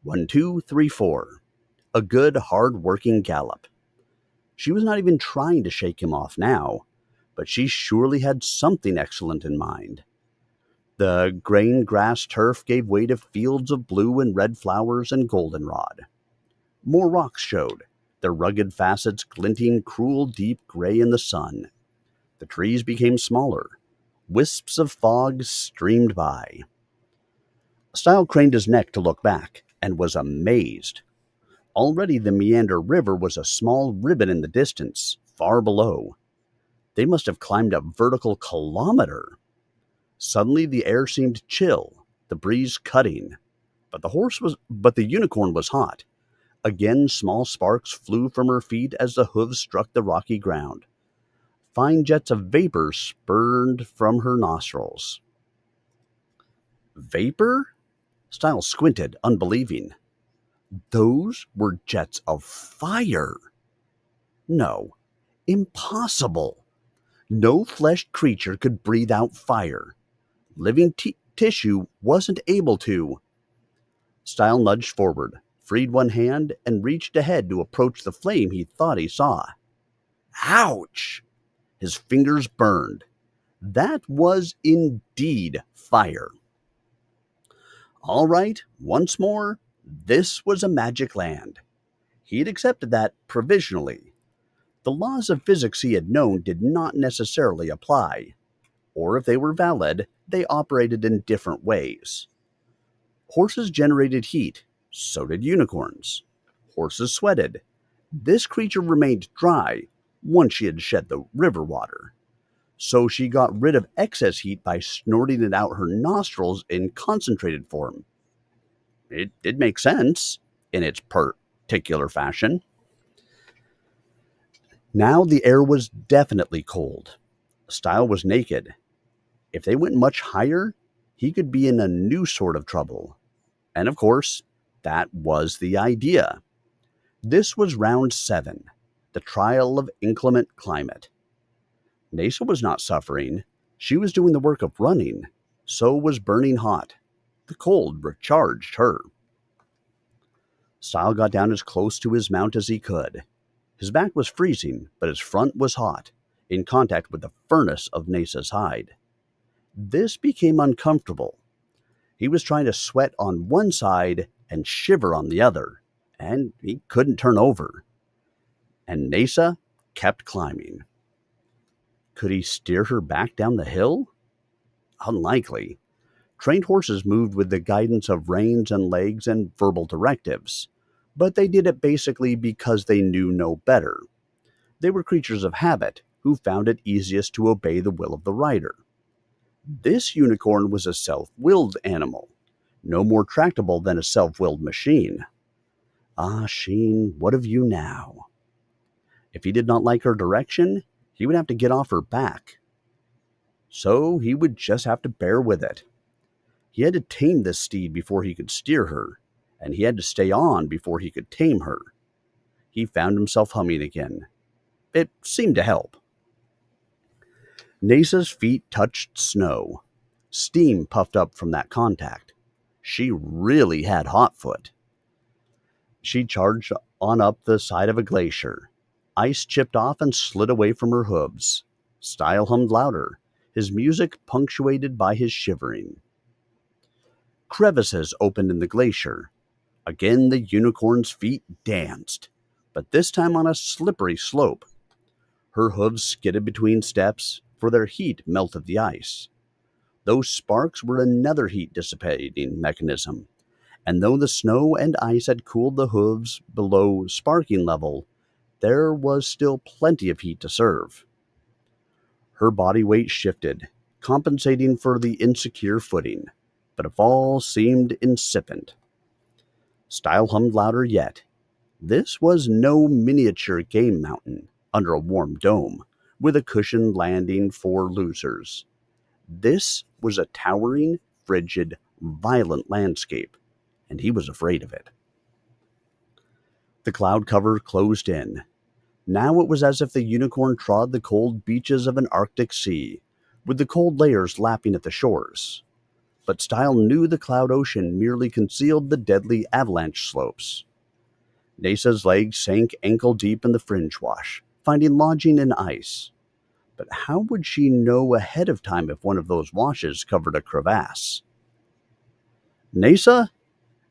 1, 2, 3, 4. A good, hard-working gallop. She was not even trying to shake him off now, but she surely had something excellent in mind. The grain grass turf gave way to fields of blue and red flowers and goldenrod. More rocks showed, their rugged facets glinting cruel deep gray in the sun. The trees became smaller. Wisps of fog streamed by. Stile craned his neck to look back, and was amazed. Already the Meander River was a small ribbon in the distance, far below. They must have climbed a vertical kilometer. Suddenly the air seemed chill, the breeze cutting. But the unicorn was hot. Again small sparks flew from her feet as the hooves struck the rocky ground. Fine jets of vapor spurted from her nostrils. Vapor? Stile squinted, unbelieving. Those were jets of fire. No, impossible. No fleshed creature could breathe out fire. Living tissue wasn't able to. Stile nudged forward, freed one hand, and reached ahead to approach the flame he thought he saw. Ouch! His fingers burned. That was indeed fire. All right, once more, this was a magic land. He had accepted that provisionally. The laws of physics he had known did not necessarily apply, or if they were valid, they operated in different ways. Horses generated heat, so did unicorns. Horses sweated. This creature remained dry once she had shed the river water. So she got rid of excess heat by snorting it out her nostrils in concentrated form. It did make sense in its particular fashion. Now the air was definitely cold. Stile was naked. If they went much higher, he could be in a new sort of trouble. And of course, that was the idea. This was round 7, the trial of inclement climate. Nasa was not suffering. She was doing the work of running. So was burning hot. The cold recharged her. Stile got down as close to his mount as he could. His back was freezing, but his front was hot, in contact with the furnace of Nasa's hide. This became uncomfortable. He was trying to sweat on one side and shiver on the other, and he couldn't turn over. And Nasa kept climbing. Could he steer her back down the hill? Unlikely. Trained horses moved with the guidance of reins and legs and verbal directives, but they did it basically because they knew no better. They were creatures of habit who found it easiest to obey the will of the rider. This unicorn was a self-willed animal, no more tractable than a self-willed machine. Ah, Sheen, what of you now? If he did not like her direction, he would have to get off her back. So he would just have to bear with it. He had to tame this steed before he could steer her, and he had to stay on before he could tame her. He found himself humming again. It seemed to help. Nasa's feet touched snow. Steam puffed up from that contact. She really had hot foot. She charged on up the side of a glacier. Ice chipped off and slid away from her hooves. Stile hummed louder, his music punctuated by his shivering. Crevices opened in the glacier. Again the unicorn's feet danced, but this time on a slippery slope. Her hooves skidded between steps, for their heat melted the ice. Those sparks were another heat dissipating mechanism, and though the snow and ice had cooled the hooves below sparking level, there was still plenty of heat to serve. Her body weight shifted, compensating for the insecure footing, but a fall seemed incipient. Stile hummed louder yet. This was no miniature game mountain under a warm dome, with a cushioned landing for losers. This was a towering, frigid, violent landscape, and he was afraid of it. The cloud cover closed in. Now it was as if the unicorn trod the cold beaches of an Arctic sea, with the cold layers lapping at the shores. But Stile knew the cloud ocean merely concealed the deadly avalanche slopes. Nesa's legs sank ankle-deep in the fringe wash, finding lodging in ice. But how would she know ahead of time if one of those washes covered a crevasse? "Nesa,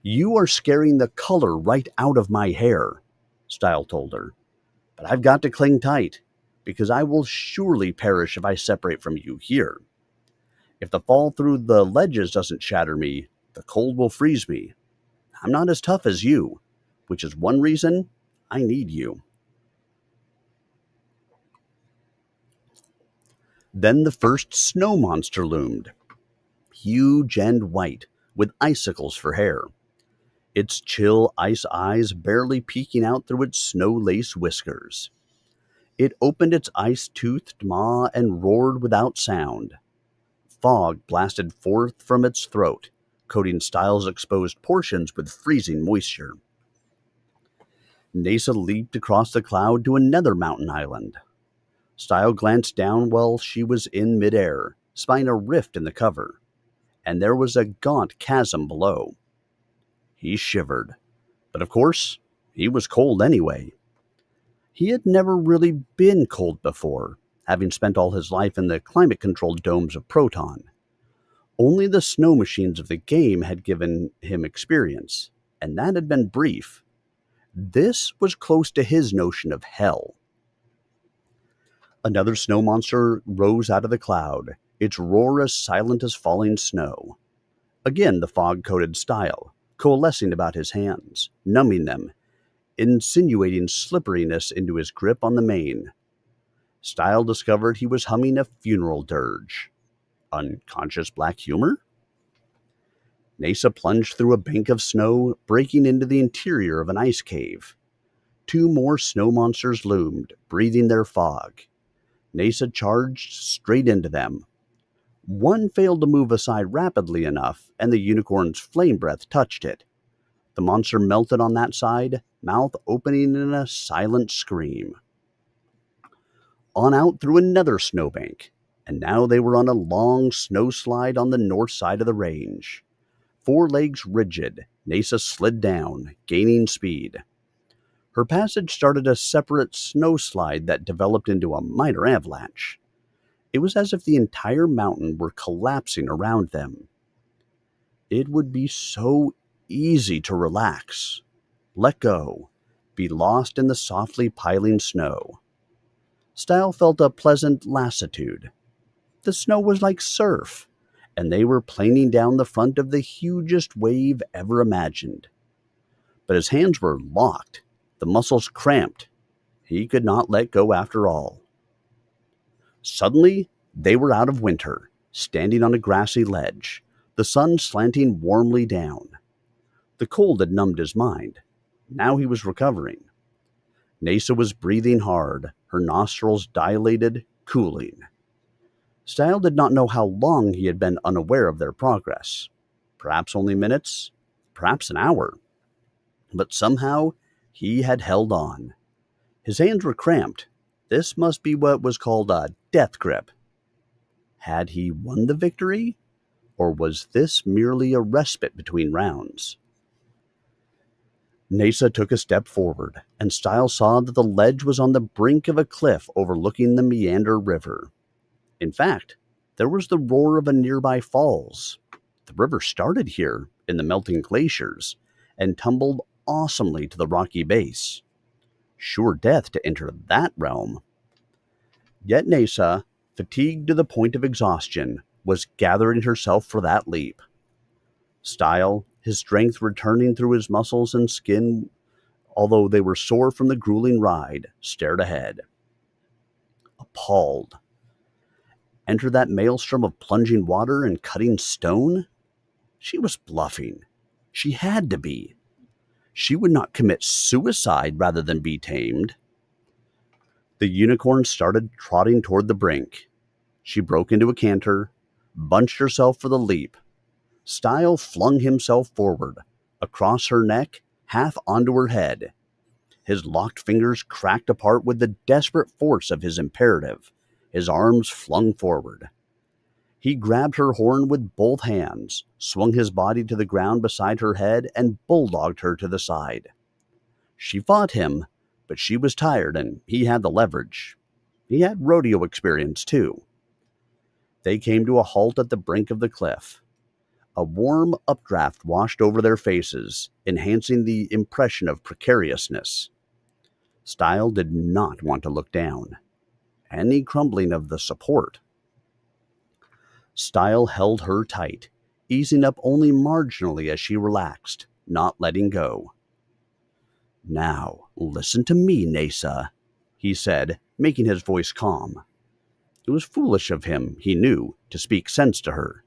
you are scaring the color right out of my hair," Stile told her. "But I've got to cling tight, because I will surely perish if I separate from you here. If the fall through the ledges doesn't shatter me, the cold will freeze me. I'm not as tough as you, which is one reason I need you." Then the first snow monster loomed, huge and white, with icicles for hair. Its chill ice eyes barely peeking out through its snow-lace whiskers. It opened its ice-toothed maw and roared without sound. Fog blasted forth from its throat, coating Stile's exposed portions with freezing moisture. Nesa leaped across the cloud to another mountain island. Stile glanced down while she was in midair, spying a rift in the cover, and there was a gaunt chasm below. He shivered, but of course, he was cold anyway. He had never really been cold before, having spent all his life in the climate-controlled domes of Proton. Only the snow machines of the game had given him experience, and that had been brief. This was close to his notion of hell. Another snow monster rose out of the cloud, its roar as silent as falling snow. Again the fog-coated Stile, coalescing about his hands, numbing them, insinuating slipperiness into his grip on the mane. Stile discovered he was humming a funeral dirge. Unconscious black humor? Nesa plunged through a bank of snow, breaking into the interior of an ice cave. Two more snow monsters loomed, breathing their fog. Nesa charged straight into them. One failed to move aside rapidly enough, and the unicorn's flame breath touched it. The monster melted on that side, mouth opening in a silent scream. On out through another snowbank, and now they were on a long snow slide on the north side of the range. Four legs rigid, Nesa slid down, gaining speed. Her passage started a separate snow slide that developed into a minor avalanche. It was as if the entire mountain were collapsing around them. It would be so easy to relax, let go, be lost in the softly piling snow. Stile felt a pleasant lassitude. The snow was like surf, and they were planing down the front of the hugest wave ever imagined. But his hands were locked, the muscles cramped. He could not let go after all. Suddenly, they were out of winter, standing on a grassy ledge, the sun slanting warmly down. The cold had numbed his mind. Now he was recovering. Nesa was breathing hard, her nostrils dilated, cooling. Stile did not know how long he had been unaware of their progress. Perhaps only minutes, perhaps an hour. But somehow he had held on. His hands were cramped. This must be what was called a death grip. Had he won the victory? Or was this merely a respite between rounds? Nesa took a step forward, and Stile saw that the ledge was on the brink of a cliff overlooking the Meander River. In fact, there was the roar of a nearby falls. The river started here, in the melting glaciers and tumbled awesomely to the rocky base. Sure death to enter that realm. Yet Nasa, fatigued to the point of exhaustion, was gathering herself for that leap. Stile, his strength returning through his muscles and skin, although they were sore from the grueling ride, stared ahead. Appalled. Enter that maelstrom of plunging water and cutting stone? She was bluffing. She had to be. She would not commit suicide rather than be tamed. The unicorn started trotting toward the brink. She broke into a canter, bunched herself for the leap. Stile flung himself forward, across her neck, half onto her head. His locked fingers cracked apart with the desperate force of his imperative, his arms flung forward. He grabbed her horn with both hands, swung his body to the ground beside her head, and bulldogged her to the side. She fought him, but she was tired and he had the leverage. He had rodeo experience too. They came to a halt at the brink of the cliff. A warm updraft washed over their faces, enhancing the impression of precariousness. Stile did not want to look down. Any crumbling of the support. Stile held her tight, easing up only marginally as she relaxed, not letting go. "Now, listen to me, Nasa," he said, making his voice calm. It was foolish of him, he knew, to speak sense to her,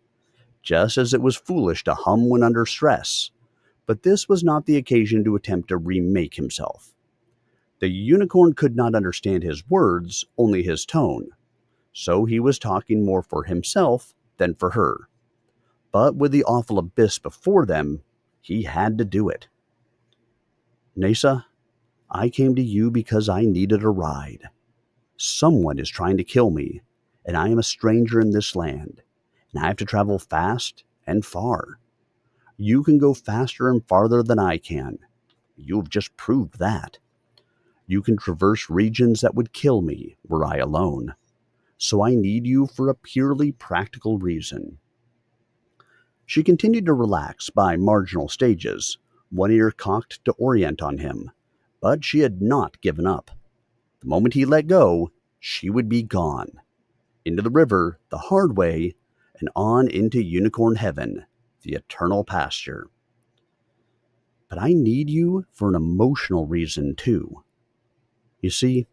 just as it was foolish to hum when under stress, but this was not the occasion to attempt to remake himself. The unicorn could not understand his words, only his tone, so he was talking more for himself than for her. But with the awful abyss before them, he had to do it. "Nasa, I came to you because I needed a ride. Someone is trying to kill me, and I am a stranger in this land, and I have to travel fast and far. You can go faster and farther than I can. You've just proved that. You can traverse regions that would kill me were I alone. So I need you for a purely practical reason." She continued to relax by marginal stages, one ear cocked to orient on him, but she had not given up. The moment he let go, she would be gone. Into the river, the hard way, and on into unicorn heaven, the eternal pasture. "But I need you for an emotional reason, too. You see,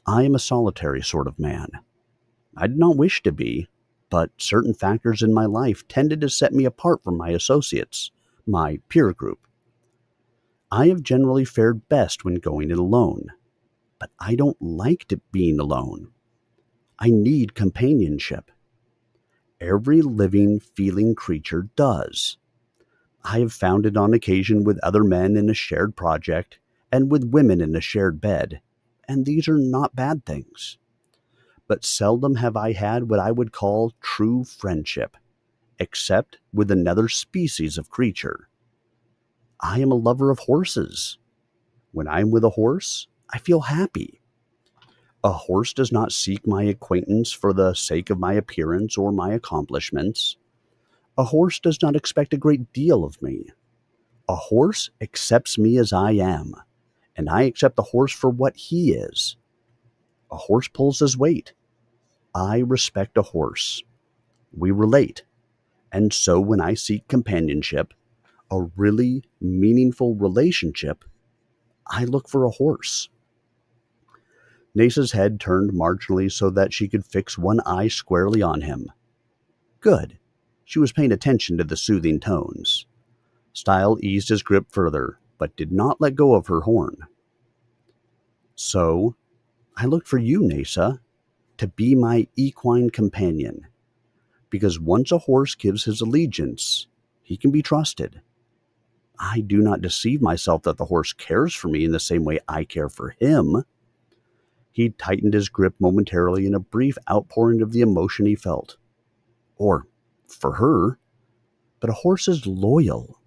I am a solitary sort of man. I did not wish to be, but certain factors in my life tended to set me apart from my associates, my peer group. I have generally fared best when going it alone, but I don't like being alone. I need companionship. Every living, feeling creature does. I have found it on occasion with other men in a shared project and with women in a shared bed, and these are not bad things. But seldom have I had what I would call true friendship, except with another species of creature. I am a lover of horses. When I am with a horse, I feel happy. A horse does not seek my acquaintance for the sake of my appearance or my accomplishments. A horse does not expect a great deal of me. A horse accepts me as I am, and I accept the horse for what he is. A horse pulls his weight. I respect a horse. We relate. And so when I seek companionship, a really meaningful relationship, I look for a horse." Nasa's head turned marginally so that she could fix one eye squarely on him. Good. She was paying attention to the soothing tones. Stile eased his grip further, but did not let go of her horn. "So, I looked for you, Nasa, to be my equine companion. Because once a horse gives his allegiance, he can be trusted. I do not deceive myself that the horse cares for me in the same way I care for him." He tightened his grip momentarily in a brief outpouring of the emotion he felt. Or, for her, but a horse is loyal.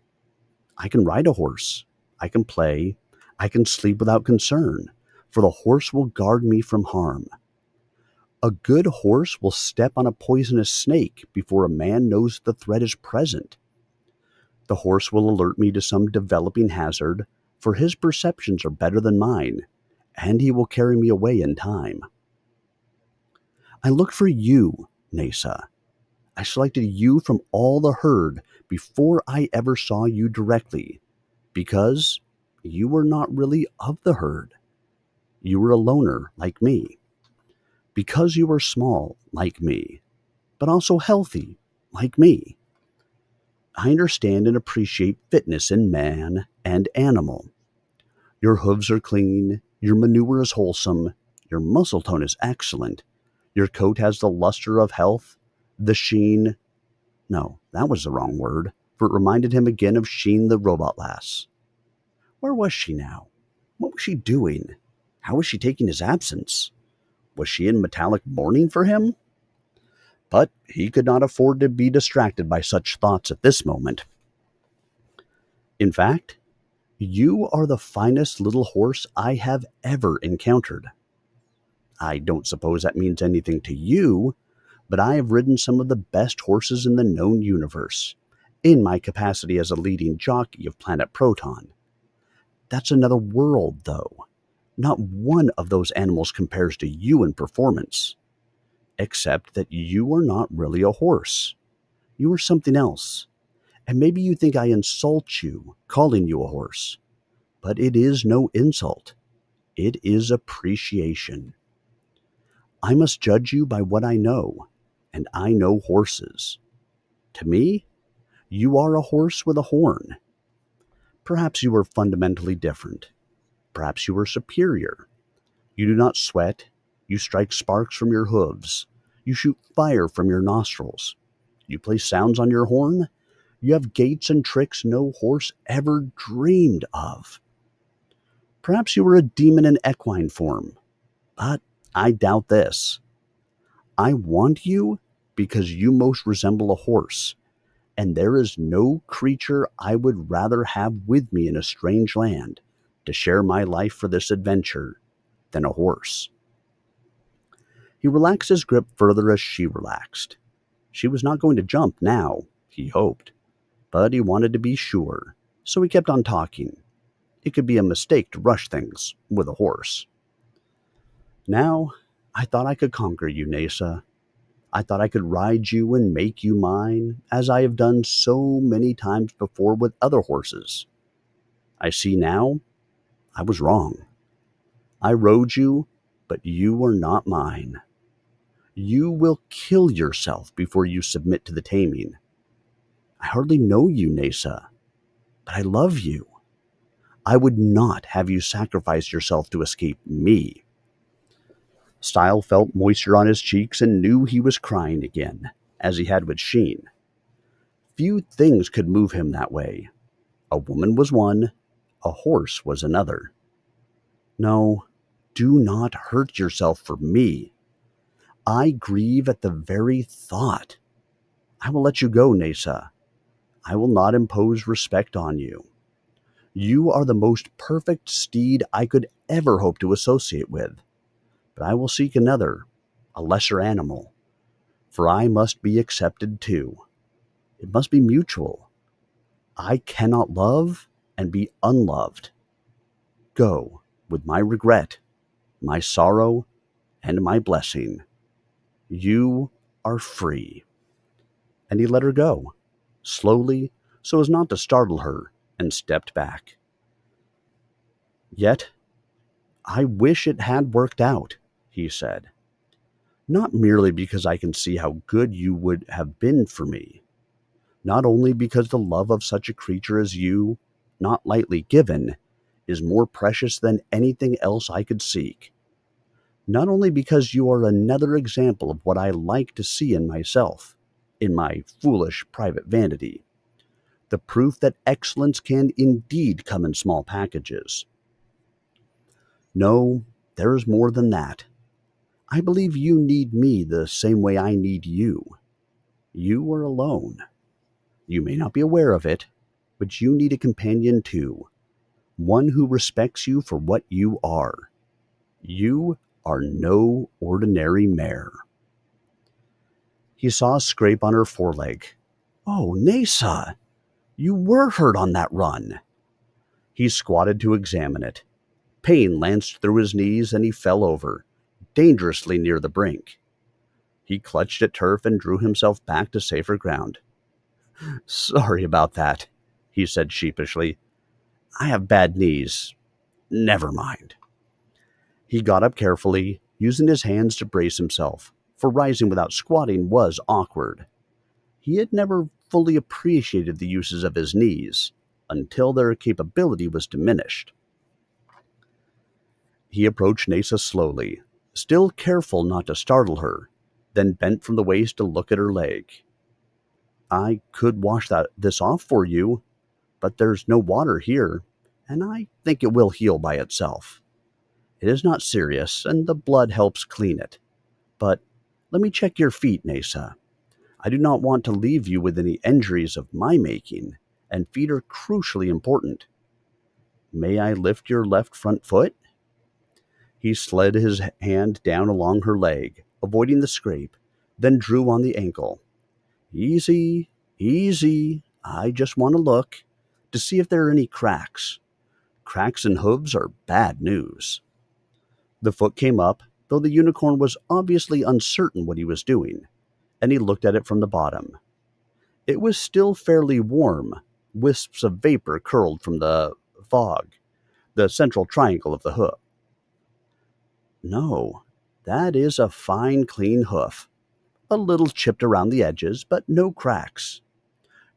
I can ride a horse. I can play. I can sleep without concern, for the horse will guard me from harm. A good horse will step on a poisonous snake before a man knows the threat is present. The horse will alert me to some developing hazard, for his perceptions are better than mine, and he will carry me away in time. I looked for you, Nasa. I selected you from all the herd before I ever saw you directly, because you were not really of the herd. You were a loner like me. Because you were small like me, but also healthy like me. I understand and appreciate fitness in man and animal. Your hooves are clean, your manure is wholesome, your muscle tone is excellent, your coat has the luster of health, the sheen. No, that was the wrong word, for it reminded him again of Sheen the robot lass. Where was she now? What was she doing? How was she taking his absence? Was she in metallic mourning for him? But he could not afford to be distracted by such thoughts at this moment. In fact, you are the finest little horse I have ever encountered. I don't suppose that means anything to you, but I have ridden some of the best horses in the known universe, in my capacity as a leading jockey of planet Proton. That's another world, though. Not one of those animals compares to you in performance, except that you are not really a horse. You are something else, and maybe you think I insult you, calling you a horse. But it is no insult. It is appreciation. I must judge you by what I know, and I know horses. To me, you are a horse with a horn. Perhaps you are fundamentally different. Perhaps you are superior. You do not sweat. You strike sparks from your hooves. You shoot fire from your nostrils. You play sounds on your horn. You have gaits and tricks no horse ever dreamed of. Perhaps you are a demon in equine form, but I doubt this. I want you because you most resemble a horse, and there is no creature I would rather have with me in a strange land to share my life for this adventure than a horse. He relaxed his grip further as she relaxed. She was not going to jump now, he hoped, but he wanted to be sure, so he kept on talking. It could be a mistake to rush things with a horse. Now, I thought I could conquer you, Nasa. I thought I could ride you and make you mine, as I have done so many times before with other horses. I see now I was wrong. I rode you, but you were not mine. You will kill yourself before you submit to the taming. I hardly know you, Nasa, but I love you. I would not have you sacrifice yourself to escape me. Stile felt moisture on his cheeks and knew he was crying again, as he had with Sheen. Few things could move him that way. A woman was one, a horse was another. No, do not hurt yourself for me. I grieve at the very thought. I will let you go, Nasa. I will not impose respect on you. You are the most perfect steed I could ever hope to associate with, but I will seek another, a lesser animal, for I must be accepted too. It must be mutual. I cannot love and be unloved. Go with my regret, my sorrow, and my blessing. You are free. And he let her go, slowly, so as not to startle her, and stepped back. Yet, I wish it had worked out, he said. Not merely because I can see how good you would have been for me, not only because the love of such a creature as you, not lightly given, is more precious than anything else I could seek, not only because you are another example of what I like to see in myself, in my foolish private vanity, the proof that excellence can indeed come in small packages. No, there is more than that. I believe you need me the same way I need you. You are alone. You may not be aware of it, but you need a companion too, one who respects you for what you are. You are no ordinary mare. He saw a scrape on her foreleg. Oh, Nasa! You were hurt on that run. He squatted to examine it. Pain lanced through his knees and he fell over, dangerously near the brink. He clutched at turf and drew himself back to safer ground. Sorry about that, he said sheepishly. I have bad knees. Never mind. He got up carefully, using his hands to brace himself, for rising without squatting was awkward. He had never fully appreciated the uses of his knees until their capability was diminished. He approached Nasa slowly, still careful not to startle her, then bent from the waist to look at her leg. I could wash this off for you, but there's no water here, and I think it will heal by itself. It is not serious, and the blood helps clean it. But let me check your feet, Nasa. I do not want to leave you with any injuries of my making, and feet are crucially important. May I lift your left front foot? He slid his hand down along her leg, avoiding the scrape, then drew on the ankle. Easy, easy. I just want to look to see if there are any cracks. Cracks in hooves are bad news. The foot came up, though the unicorn was obviously uncertain what he was doing, and he looked at it from the bottom. It was still fairly warm. Wisps of vapor curled from the fog, the central triangle of the hoof. No, that is a fine, clean hoof. A little chipped around the edges, but no cracks.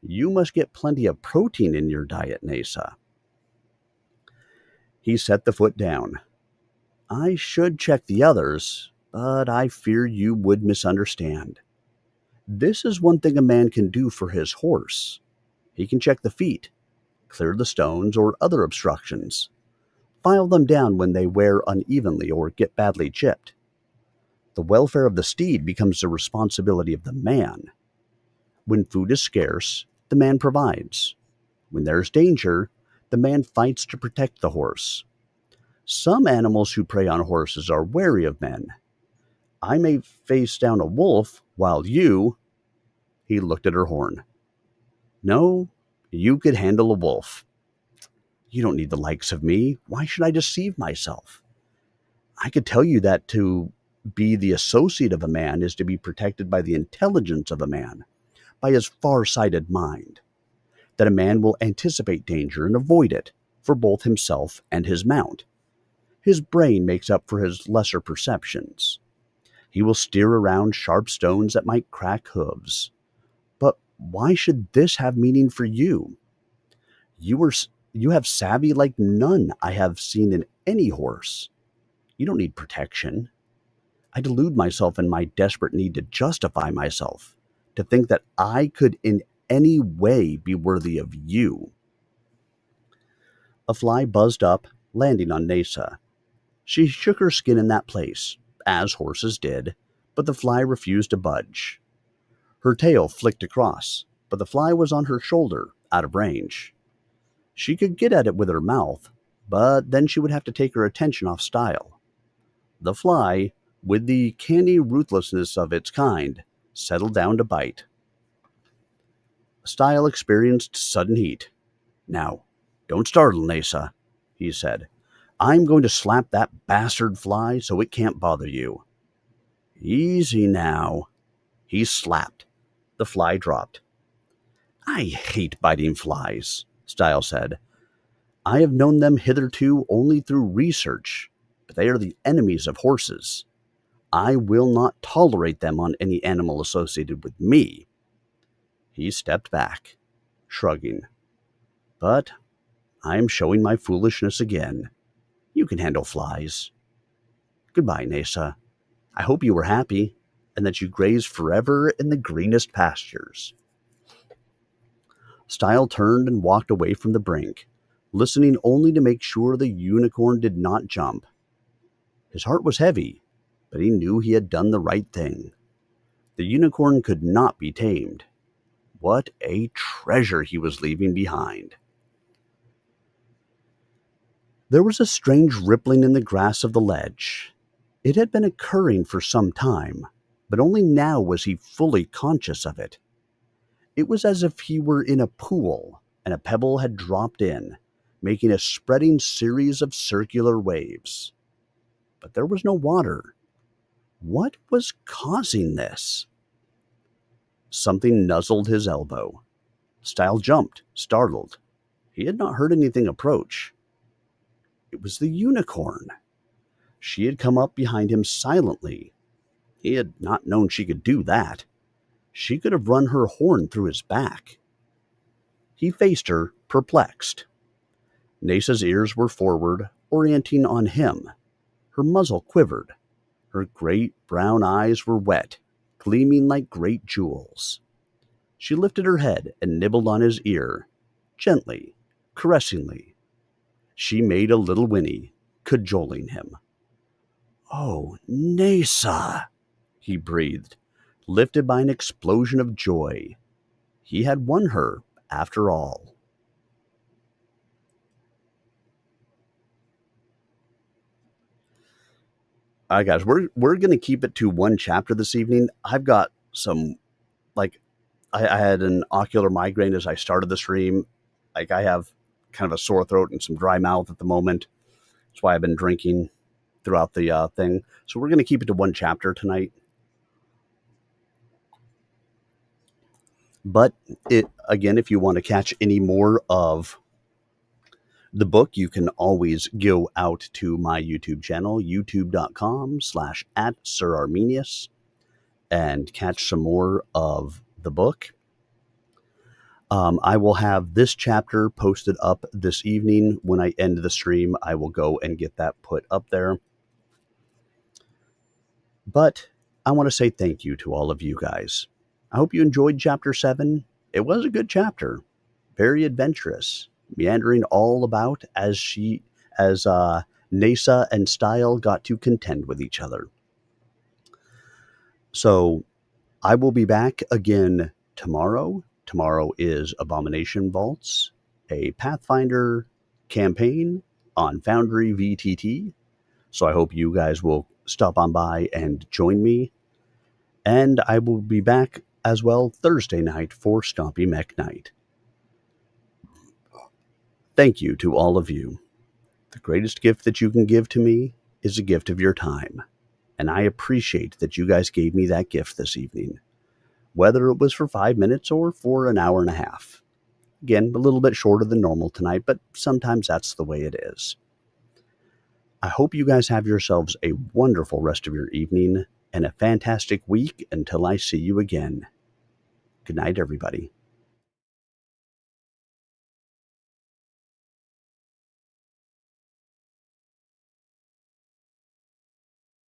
You must get plenty of protein in your diet, Nasa. He set the foot down. I should check the others, but I fear you would misunderstand. This is one thing a man can do for his horse. He can check the feet, clear the stones or other obstructions, file them down when they wear unevenly or get badly chipped. The welfare of the steed becomes the responsibility of the man. When food is scarce, the man provides. When there is danger, the man fights to protect the horse. Some animals who prey on horses are wary of men. I may face down a wolf, while you... He looked at her horn. No, you could handle a wolf. You don't need the likes of me. Why should I deceive myself? I could tell you that to be the associate of a man is to be protected by the intelligence of a man, by his far-sighted mind, that a man will anticipate danger and avoid it for both himself and his mount. His brain makes up for his lesser perceptions. He will steer around sharp stones that might crack hooves. But why should this have meaning for you? You have savvy like none I have seen in any horse. You don't need protection. I delude myself in my desperate need to justify myself, to think that I could in any way be worthy of you. A fly buzzed up, landing on Nasa. She shook her skin in that place, as horses did, but the fly refused to budge. Her tail flicked across, but the fly was on her shoulder, out of range. She could get at it with her mouth, but then she would have to take her attention off Stile. The fly, with the canny ruthlessness of its kind, settled down to bite. Stile experienced sudden heat. Now, don't startle, Nasa, he said. I'm going to slap that bastard fly so it can't bother you. Easy now. He slapped. The fly dropped. I hate biting flies, Stile said. I have known them hitherto only through research, but they are the enemies of horses. I will not tolerate them on any animal associated with me. He stepped back, shrugging. But I am showing my foolishness again. You can handle flies. Goodbye, Nasa. I hope you were happy, and that you graze forever in the greenest pastures. Stile turned and walked away from the brink, listening only to make sure the unicorn did not jump. His heart was heavy, but he knew he had done the right thing. The unicorn could not be tamed. What a treasure he was leaving behind. There was a strange rippling in the grass of the ledge. It had been occurring for some time, but only now was he fully conscious of it. It was as if he were in a pool, and a pebble had dropped in, making a spreading series of circular waves. But there was no water. What was causing this? Something nuzzled his elbow. Stile jumped, startled. He had not heard anything approach. It was the unicorn. She had come up behind him silently. He had not known she could do that. She could have run her horn through his back. He faced her, perplexed. Nesa's ears were forward, orienting on him. Her muzzle quivered. Her great brown eyes were wet, gleaming like great jewels. She lifted her head and nibbled on his ear, gently, caressingly. She made a little whinny, cajoling him. "Oh, Nesa," he breathed, lifted by an explosion of joy. He had won her, after all. All right, guys, we're going to keep it to one chapter this evening. I've got some, I had an ocular migraine as I started the stream. I have kind of a sore throat and some dry mouth at the moment. That's why I've been drinking throughout the thing. So we're going to keep it to one chapter tonight. But again, if you want to catch any more of the book, you can always go out to my YouTube channel, youtube.com/@SirArminius, and catch some more of the book. I will have this chapter posted up this evening. When I end the stream, I will go and get that put up there. But I want to say thank you to all of you guys. I hope you enjoyed Chapter 7. It was a good chapter. Very adventurous. Meandering all about as Nesa and Stile got to contend with each other. So I will be back again tomorrow. Tomorrow is Abomination Vaults, a Pathfinder campaign on Foundry VTT. So I hope you guys will stop on by and join me. And I will be back as well Thursday night for Stompy Mech Night. Thank you to all of you. The greatest gift that you can give to me is a gift of your time. And I appreciate that you guys gave me that gift this evening, whether it was for 5 minutes or for an hour and a half. Again, a little bit shorter than normal tonight, but sometimes that's the way it is. I hope you guys have yourselves a wonderful rest of your evening and a fantastic week until I see you again. Good night, everybody.